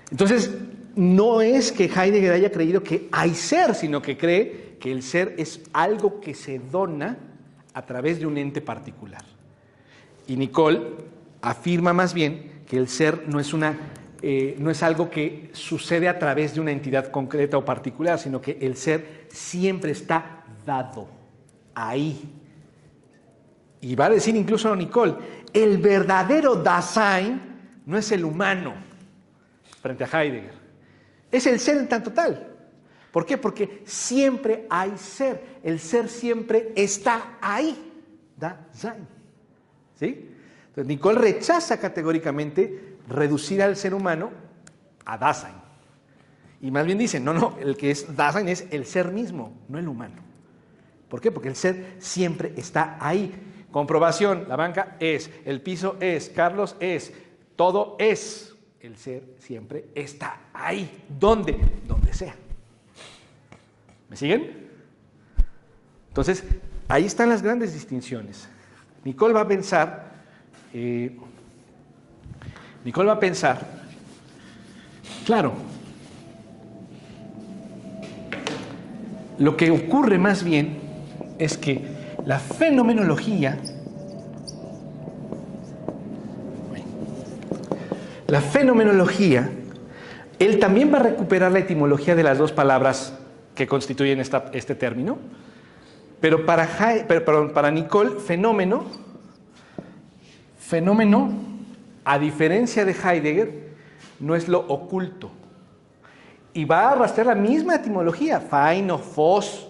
Entonces, no es que Heidegger haya creído que hay ser, sino que cree que el ser es algo que se dona a través de un ente particular. Y Nicole afirma más bien que el ser no es algo que sucede a través de una entidad concreta o particular, sino que el ser siempre está dado ahí. Y va a decir incluso Nicole, el verdadero Dasein no es el humano frente a Heidegger, es el ser en tanto tal. ¿Por qué? Porque siempre hay ser, el ser siempre está ahí, Dasein. ¿Sí? Entonces Nicole rechaza categóricamente reducir al ser humano a Dasein. Y más bien dice, no, el que es Dasein es el ser mismo, no el humano. ¿Por qué? Porque el ser siempre está ahí. Comprobación, la banca es, el piso es, Carlos es, todo es. El ser siempre está ahí. ¿Dónde? Donde sea. ¿Me siguen? Entonces, ahí están las grandes distinciones. Nicole va a pensar, claro, lo que ocurre más bien es que la fenomenología, él también va a recuperar la etimología de las dos palabras que constituyen este término, pero para Nicole, fenómeno, a diferencia de Heidegger, no es lo oculto. Y va a arrastrar la misma etimología, fain o fos.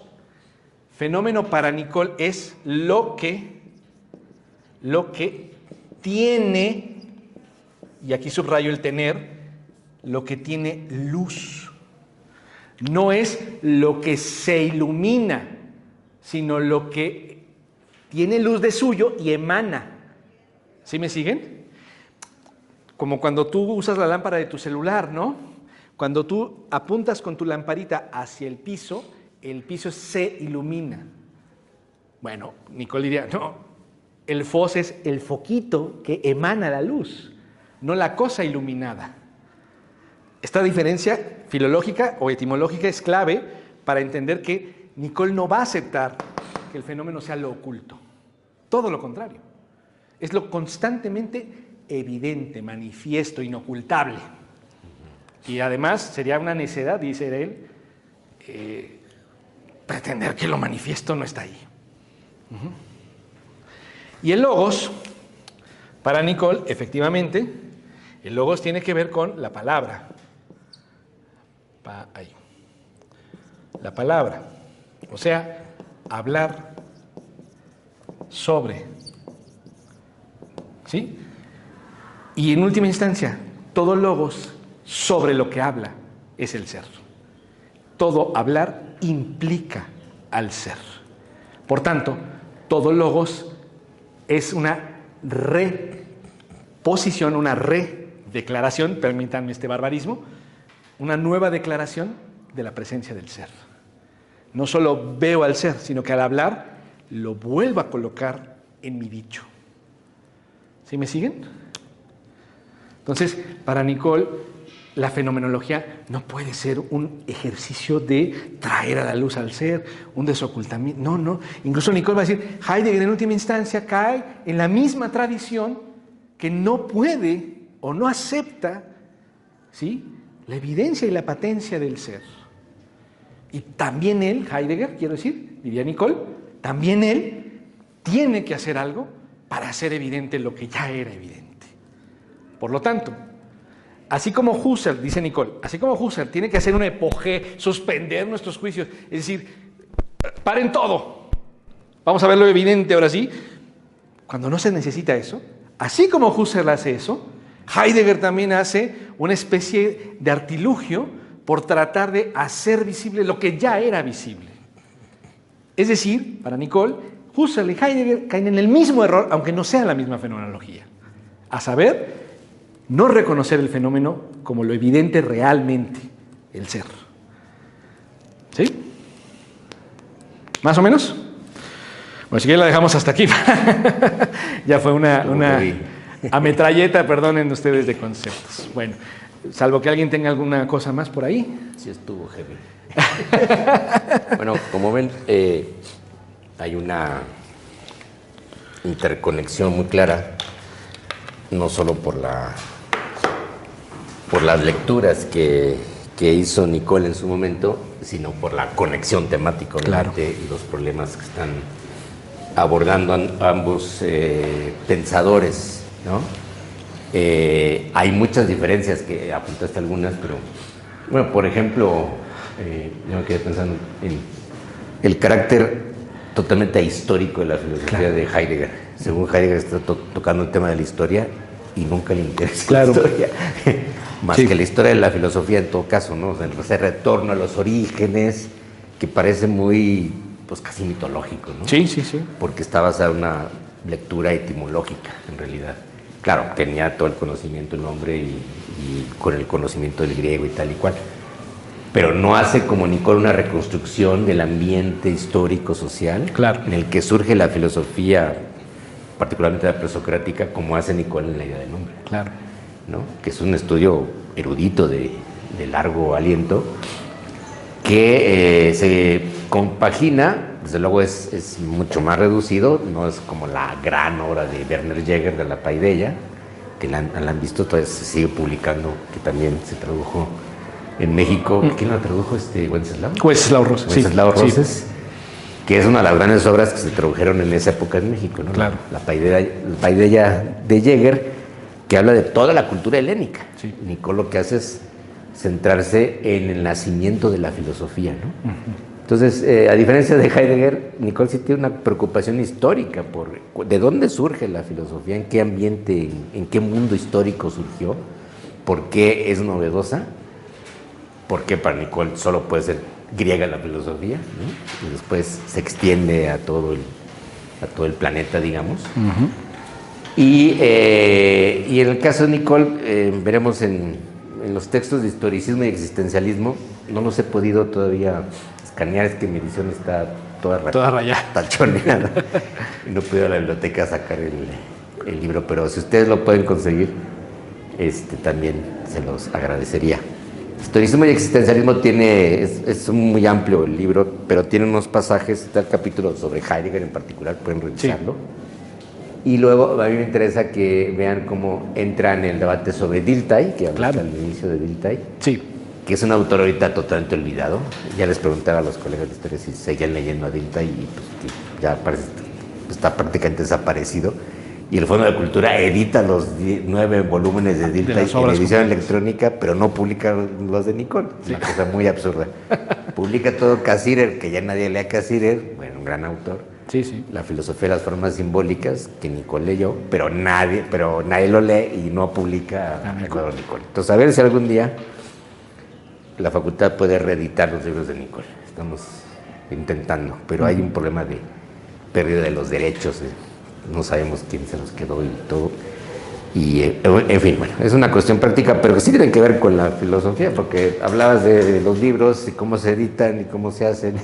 Fenómeno para Nicole es lo que tiene, y aquí subrayo el tener, lo que tiene luz. No es lo que se ilumina, sino lo que tiene luz de suyo y emana. ¿Sí me siguen? Como cuando tú usas la lámpara de tu celular, ¿no? Cuando tú apuntas con tu lamparita hacia el piso se ilumina. Bueno, Nicole diría, no, el fos es el foquito que emana la luz, no la cosa iluminada. Esta diferencia filológica o etimológica es clave para entender que Nicole no va a aceptar que el fenómeno sea lo oculto. Todo lo contrario. Es lo constantemente evidente, manifiesto, inocultable. Y además sería una necedad, dice él, pretender que lo manifiesto no está ahí. Y el logos, para Nicole, efectivamente, el logos tiene que ver con la palabra. Ahí. La palabra. O sea, hablar sobre. ¿Sí? Y en última instancia, todo logos sobre lo que habla es el ser. Todo hablar implica al ser. Por tanto, todo logos es una reposición, una redeclaración, permítanme este barbarismo, una nueva declaración de la presencia del ser. No solo veo al ser, sino que al hablar lo vuelvo a colocar en mi dicho. ¿Sí me siguen? Entonces, para Nicole, la fenomenología no puede ser un ejercicio de traer a la luz al ser, un desocultamiento. No, no. Incluso Nicole va a decir, Heidegger en última instancia cae en la misma tradición que no puede o no acepta, ¿sí?, la evidencia y la patencia del ser. Y también él, Heidegger, quiero decir, diría Nicole, también él tiene que hacer algo para hacer evidente lo que ya era evidente. Por lo tanto, así como Husserl, dice Nicole, así como Husserl tiene que hacer una epogé, suspender nuestros juicios, es decir, paren todo, vamos a ver lo evidente ahora sí, cuando no se necesita eso, así como Husserl hace eso, Heidegger también hace una especie de artilugio por tratar de hacer visible lo que ya era visible. Es decir, para Nicole, Husserl y Heidegger caen en el mismo error, aunque no sea la misma fenomenología, a saber, no reconocer el fenómeno como lo evidente realmente, el ser. ¿Sí? ¿Más o menos? Bueno, si quieren la dejamos hasta aquí. Ya fue una ametralleta, perdonen ustedes, de conceptos. Bueno, salvo que alguien tenga alguna cosa más por ahí. Sí estuvo heavy. Bueno, como ven, hay una interconexión muy clara, no solo por las lecturas que hizo Nicole en su momento, sino por la conexión temática, obviamente, claro, y los problemas que están abordando ambos pensadores, ¿no? Hay muchas diferencias, que apuntaste algunas, pero bueno, por ejemplo, yo me quedé pensando en el carácter totalmente histórico de la filosofía, claro, de Heidegger. Según Heidegger está tocando el tema de la historia y nunca le interesa, claro, la historia, más sí, que la historia de la filosofía en todo caso, ¿no? O sea, ese retorno a los orígenes que parece muy, pues casi mitológico, ¿no? Sí, sí, sí. Porque está basada en una lectura etimológica, en realidad. Claro, tenía todo el conocimiento el hombre y con el conocimiento del griego y tal y cual, pero no hace como Nicole una reconstrucción del ambiente histórico social, claro, en el que surge la filosofía, particularmente la presocrática, como hace Nicole en la idea del hombre, claro, ¿no? Que es un estudio erudito de largo aliento que se compagina, desde luego es mucho más reducido, no es como la gran obra de Werner Jäger de la Paideia, que la han visto, todavía se sigue publicando, que también se tradujo en México. ¿Quién la tradujo? ¿Wenceslao? Wenceslao Roses. Wenceslao Roses, sí, que es una de las grandes obras que se tradujeron en esa época en México, ¿no? Claro. La Paideia de Jäger, que habla de toda la cultura helénica. Sí. Nicole lo que hace es centrarse en el nacimiento de la filosofía, ¿no? Uh-huh. Entonces, a diferencia de Heidegger, Nicole sí tiene una preocupación histórica por de dónde surge la filosofía, en qué ambiente, en qué mundo histórico surgió, por qué es novedosa, por qué para Nicole solo puede ser griega la filosofía, ¿no? Y después se extiende a todo el planeta, digamos. Uh-huh. Y en el caso de Nicole, veremos en los textos de historicismo y existencialismo, no los he podido todavía escanear, es que mi edición está toda rayada, tachoneada, y no he podido ir a la biblioteca a sacar el libro, pero si ustedes lo pueden conseguir, también se los agradecería. Historicismo y existencialismo es muy amplio el libro, pero tiene unos pasajes, está el capítulo sobre Heidegger en particular, pueden revisarlo. Sí. Y luego a mí me interesa que vean cómo entra en el debate sobre Dilthey, que habla al inicio de Dilthey. Sí. Que es un autor ahorita totalmente olvidado. Ya les preguntaba a los colegas de historia si seguían leyendo a Dilthey y pues que ya parece, está prácticamente desaparecido. Y el Fondo de Cultura edita los 9 volúmenes de Dilthey en edición electrónica, pero no publica los de Nicole. Es una cosa muy absurda. Publica todo Cassirer, que ya nadie lee a Cassirer, bueno, un gran autor. Sí, sí. La filosofía de las formas simbólicas, que Nicole leyó, pero nadie lo lee y no publica a Nicole. Entonces, a ver si algún día la facultad puede reeditar los libros de Nicole. Estamos intentando, pero hay un problema de pérdida de los derechos. No sabemos quién se los quedó y todo. Y, en fin, bueno, es una cuestión práctica, pero que sí tiene que ver con la filosofía, porque hablabas de los libros y cómo se editan y cómo se hacen.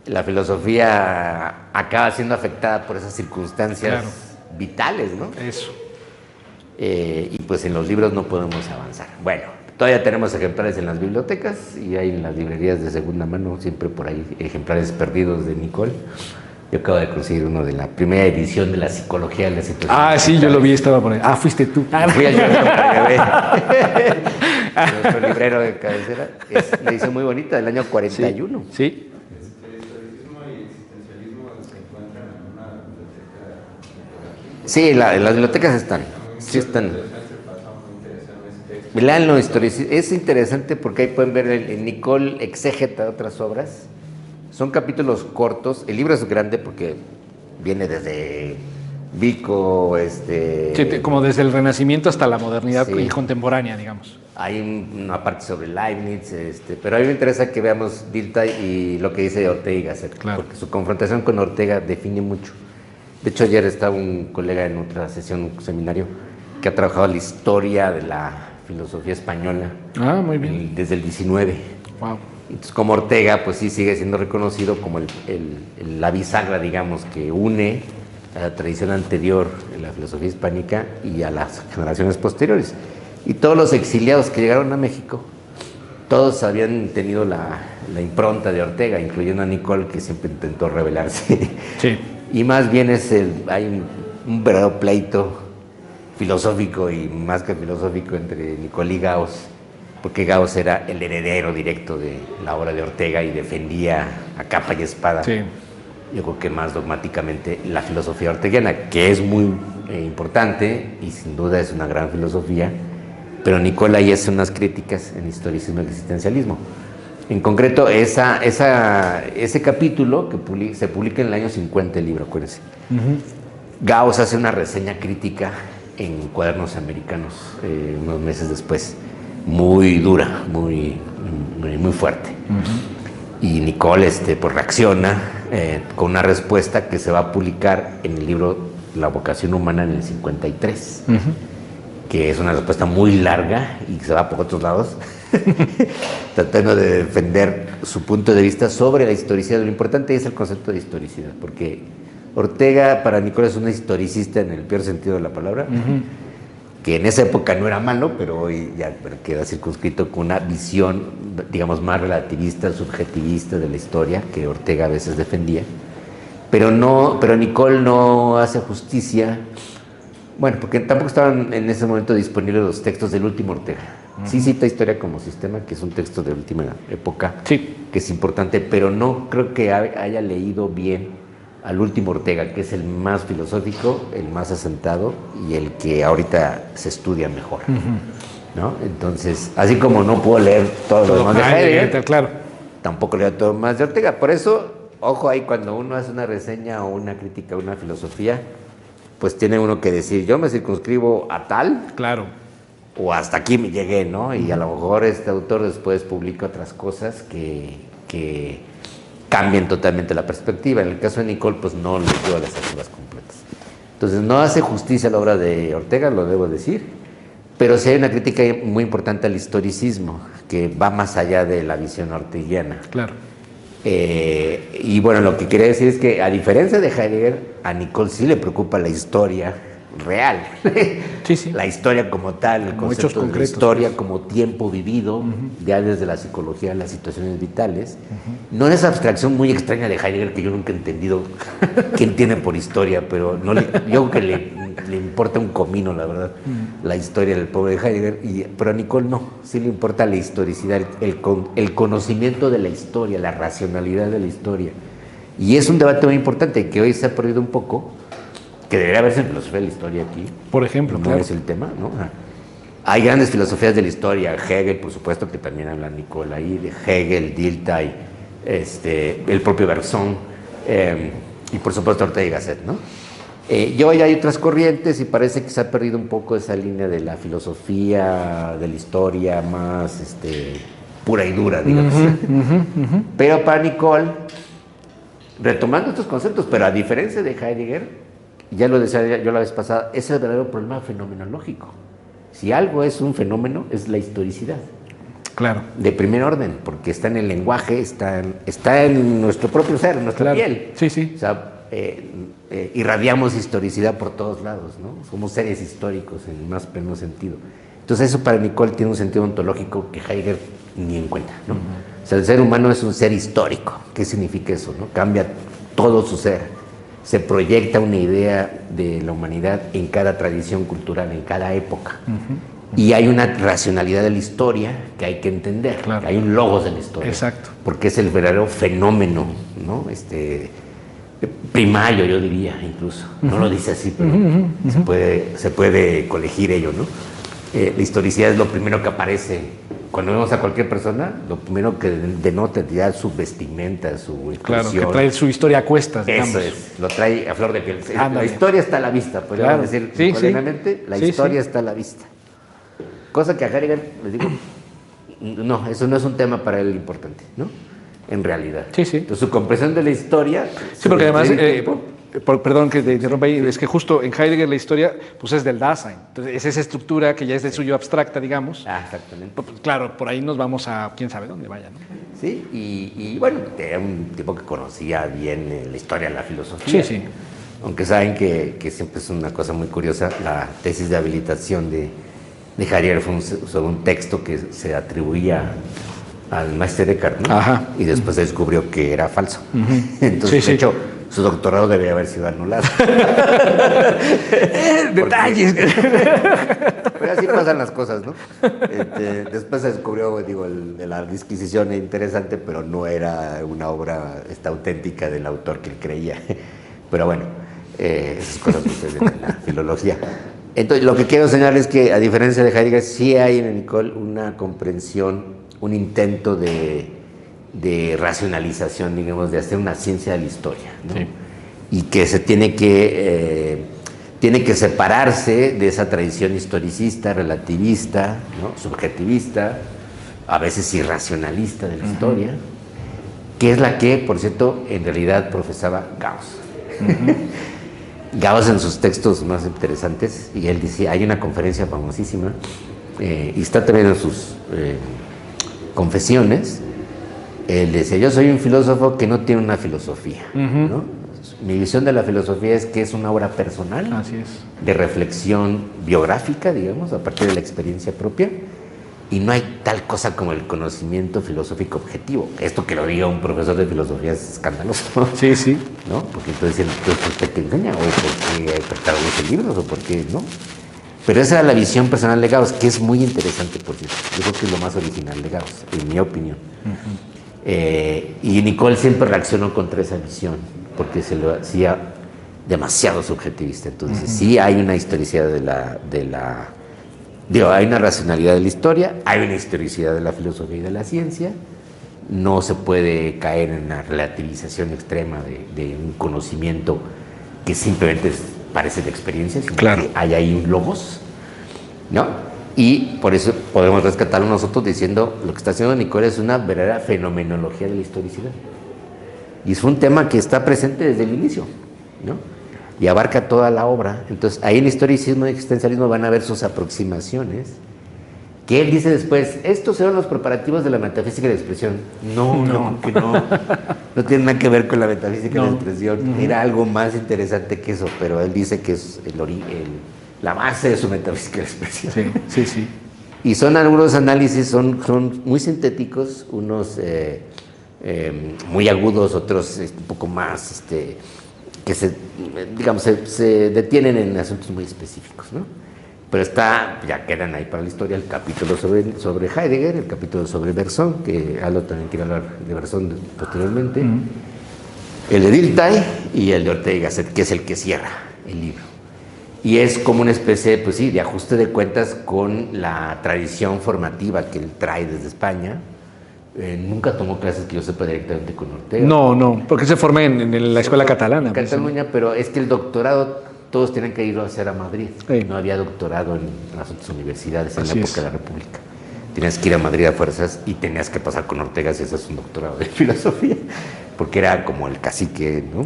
La filosofía acaba siendo afectada por esas circunstancias vitales, ¿no? Eso. Y pues en los libros no podemos avanzar. Bueno, Todavía tenemos ejemplares en las bibliotecas y hay en las librerías de segunda mano, siempre por ahí, ejemplares perdidos de Nicole. Yo acabo de conseguir uno de la primera edición de la psicología de la situación. Ah, sí, yo lo vi, estaba por ahí. Ah, fuiste tú. Fui a nuestro librero de cabecera. Es una edición muy bonita, del año 41. Sí. ¿El historicismo y existencialismo se encuentran en una biblioteca? Sí, las bibliotecas están. Sí están. Leanlo, es interesante porque ahí pueden ver el Nicole exégeta de otras obras. Son capítulos cortos. El libro es grande porque viene desde Vico, Sí, como desde el Renacimiento hasta la modernidad Sí. contemporánea, digamos. Hay una parte sobre Leibniz, pero a mí me interesa que veamos Dilthey y lo que dice Ortega y Gasset, Claro. porque su confrontación con Ortega define mucho. De hecho, ayer estaba un colega en otra sesión, un seminario, que ha trabajado la historia de la filosofía española Ah, muy bien. desde el 19. Wow. Entonces, como Ortega, pues sí sigue siendo reconocido como la bisagra, digamos, que une a la tradición anterior de la filosofía hispánica y a las generaciones posteriores. Y todos los exiliados que llegaron a México, todos habían tenido la impronta de Ortega, incluyendo a Nicole, que siempre intentó rebelarse. Sí. Y más bien hay un verdadero pleito filosófico y más que filosófico entre Nicole y Gauss, porque Gauss era el heredero directo de la obra de Ortega y defendía a capa y espada, Sí. yo creo que más dogmáticamente, la filosofía orteguiana, que es muy importante y sin duda es una gran filosofía, pero Nicole ahí hace unas críticas en historicismo y existencialismo. En concreto, ese capítulo que se publica en el año 50, el libro, acuérdense. Gauss hace una reseña crítica en Cuadernos Americanos unos meses después, muy dura, muy fuerte. Y Nicole pues reacciona con una respuesta que se va a publicar en el libro La vocación humana en el 53, que es una respuesta muy larga y que se va por otros lados, tratando de defender su punto de vista sobre la historicidad. Lo importante es el concepto de historicidad, porque Ortega para Nicole es un historicista en el peor sentido de la palabra, que en esa época no era malo, pero hoy ya queda circunscrito con una visión, digamos, más relativista, subjetivista de la historia, que Ortega a veces defendía. Pero Nicole no hace justicia, bueno, porque tampoco estaban en ese momento disponibles los textos del último Ortega. Sí cita Historia como Sistema, que es un texto de última época, Sí. que es importante, pero no creo que haya leído bien al último Ortega, que es el más filosófico, el más asentado y el que ahorita se estudia mejor, ¿no? Entonces, así como no puedo leer todo lo demás de Heidegger, claro. tampoco leo todo más de Ortega. Por eso, ojo ahí, cuando uno hace una reseña o una crítica a una filosofía, pues tiene uno que decir, yo me circunscribo a tal, Claro. o hasta aquí me llegué, ¿no? Y a lo mejor este autor después publica otras cosas que cambian totalmente la perspectiva. En el caso de Nicole, pues no leyó las obras completas. Entonces, no hace justicia a la obra de Ortega, lo debo decir, pero sí hay una crítica muy importante al historicismo, que va más allá de la visión orteguiana. Claro. Y bueno, lo que quería decir es que, a diferencia de Heidegger, a Nicole sí le preocupa la historia real. Sí, sí. La historia como tal, el Como hechos concepto de concretos, historia pues. como tiempo vivido, ya desde la psicología de las situaciones vitales. No en esa abstracción muy extraña de Heidegger que yo nunca he entendido qué entiende por historia, pero yo creo que le importa un comino, la verdad, la historia del pobre de Heidegger, pero a Nicole no, sí le importa la historicidad, el conocimiento de la historia, la racionalidad de la historia. Y es un debate muy importante que hoy se ha perdido un poco, que debería verse en filosofía de la historia aquí. Por ejemplo, No claro. es el tema, ¿no? Hay grandes filosofías de la historia, Hegel, por supuesto, que también habla Nicole ahí, de Hegel, Dilthey, el propio Bergson, y por supuesto Ortega y Gasset, ¿no? Y hoy hay otras corrientes y parece que se ha perdido un poco esa línea de la filosofía, de la historia más pura y dura, digamos. Pero para Nicole, retomando estos conceptos, pero a diferencia de Heidegger, ya lo decía yo la vez pasada, es el verdadero problema fenomenológico. Si algo es un fenómeno, es la historicidad. Claro. De primer orden, porque está en el lenguaje, está en nuestro propio ser, en nuestra piel. Sí, sí. O sea, irradiamos historicidad por todos lados, ¿no? Somos seres históricos en el más pleno sentido. Entonces eso para Nicole tiene un sentido ontológico que Heidegger ni en cuenta, ¿no? O sea, el ser humano es un ser histórico. ¿Qué significa eso, no? Cambia todo su ser. Se proyecta una idea de la humanidad en cada tradición cultural, en cada época. Y hay una racionalidad de la historia que hay que entender. Claro. Hay un logos de la historia. Exacto. Porque es el verdadero fenómeno, ¿no? Primario, yo diría, incluso. No lo dice así, pero se puede colegir ello, ¿no? La historicidad es lo primero que aparece. Cuando vemos a cualquier persona, lo primero que denota ya su vestimenta, su expresión. Claro, que trae su historia a cuestas, digamos. Eso es, lo trae a flor de piel. La Ándale. historia está a la vista, podríamos decir Sí, colegialmente, la Sí, historia sí. está a la vista. Cosa que a Heidegger, les digo, no, eso no es un tema para él importante, ¿no? En realidad. Sí, sí. Entonces, su comprensión de la historia... Sí, porque además, tiempo, perdón que te interrumpa ahí, es que justo en Heidegger la historia pues es del Dasein. Entonces, es esa estructura que ya es de suyo abstracta, digamos. exactamente. Pues, claro, por ahí nos vamos a quién sabe dónde vaya, ¿no? Sí, y bueno, era un tipo que conocía bien la historia de la filosofía. Sí, sí. Aunque saben que siempre es una cosa muy curiosa, la tesis de habilitación de Heidegger fue sobre un texto que se atribuía al Meister Eckhart, ¿no? Ajá. Y después se descubrió que era falso. Entonces, Sí, de sí. hecho, su doctorado debía haber sido anulado. Detalles. Pero así pasan las cosas, ¿no? Después se descubrió, digo, la disquisición interesante, pero no era una obra auténtica del autor que él creía. Pero bueno, esas cosas suceden en la filología. Entonces, lo que quiero señalar es que, a diferencia de Heidegger, sí hay en Nicole una comprensión, un intento de racionalización, digamos, de hacer una ciencia de la historia, ¿no? Sí. Y que se tiene que separarse de esa tradición historicista, relativista, ¿no? Subjetivista, a veces irracionalista de la historia, que es la que, por cierto, en realidad profesaba Gauss. Gauss en sus textos más interesantes, y él decía, hay una conferencia famosísima, y está también en sus confesiones, él decía, yo soy un filósofo que no tiene una filosofía, ¿no? Mi visión de la filosofía es que es una obra personal, Así es. de reflexión biográfica, digamos, a partir de la experiencia propia, y no hay tal cosa como el conocimiento filosófico objetivo. Esto que lo diga un profesor de filosofía es escandaloso, Sí, sí. ¿no? Porque entonces dicen, ¿usted qué enseña? ¿O por qué traduce libros? ¿O por qué no? Pero esa era la visión personal de Gauss, que es muy interesante, por cierto. Yo creo que es lo más original de Gauss, en mi opinión. Y Nicole siempre reaccionó contra esa visión, porque se lo hacía demasiado subjetivista. Entonces, sí hay una historicidad hay una racionalidad de la historia, hay una historicidad de la filosofía y de la ciencia. No se puede caer en la relativización extrema de un conocimiento que simplemente parece de experiencia, sino Claro. que hay ahí un logos, ¿no? Y por eso podemos rescatarlo nosotros diciendo lo que está haciendo Nicole es una verdadera fenomenología de la historicidad. Y es un tema que está presente desde el inicio, ¿no? Y abarca toda la obra. Entonces, ahí en historicismo y existencialismo van a ver sus aproximaciones, que él dice después, estos eran los preparativos de la metafísica de la expresión. No, que no. No tiene nada que ver con la metafísica de la expresión. Era algo más interesante que eso, pero él dice que es la base de su metafísica de la expresión. Sí, sí, sí. Y son algunos análisis, son muy sintéticos, unos muy agudos, otros un poco más, que se detienen en asuntos muy específicos, ¿no? Pero ya quedan ahí para la historia el capítulo sobre Heidegger, el capítulo sobre Bergson, que Aldo también quiere hablar de Bergson posteriormente, el de Dilthey y el de Ortega y Gasset, que es el que cierra el libro. Y es como una especie, pues sí, de ajuste de cuentas con la tradición formativa que él trae desde España. Nunca tomó clases que yo sepa directamente con Ortega. No, porque se formó en la escuela catalana. En Cataluña, pero es que el doctorado todos tienen que irlo a hacer a Madrid. Sí. No había doctorado en las otras universidades en Así la época es. de la República. Tenías que ir a Madrid a fuerzas y tenías que pasar con Ortega si haces un doctorado de filosofía, porque era como el cacique, ¿no?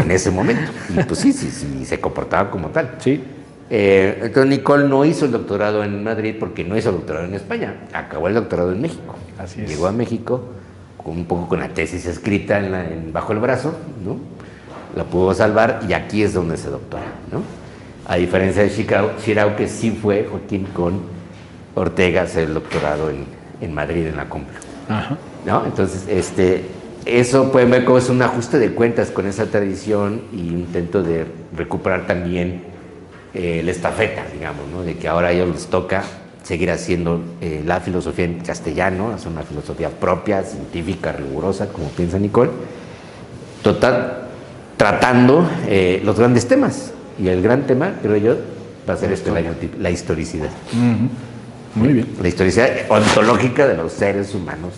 En ese momento. Y pues sí, se comportaba como tal. Sí. Entonces Nicole no hizo el doctorado en Madrid porque no hizo el doctorado en España. Acabó el doctorado en México. Así es. Llegó a México un poco con la tesis escrita bajo el brazo, ¿no? La pudo salvar y aquí es donde se doctora, ¿no? A diferencia de Shirao, que sí fue Joaquín con Ortega a hacer el doctorado en Madrid, en la Complutense. Ajá. ¿No? Entonces, eso pueden ver como es un ajuste de cuentas con esa tradición y un intento de recuperar también la estafeta, digamos, ¿no? De que ahora a ellos les toca seguir haciendo la filosofía en castellano, hacer una filosofía propia, científica, rigurosa, como piensa Nicole, tratando los grandes temas. Y el gran tema, creo yo, va a ser la historicidad. Muy bien. La historicidad ontológica de los seres humanos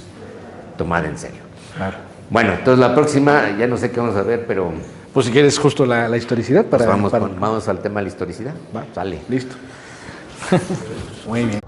tomada en serio. Claro. Bueno, entonces la próxima, ya no sé qué vamos a ver, pero Pues si quieres justo la historicidad para... vamos al tema de la historicidad. Va. Sale. Listo. Muy bien.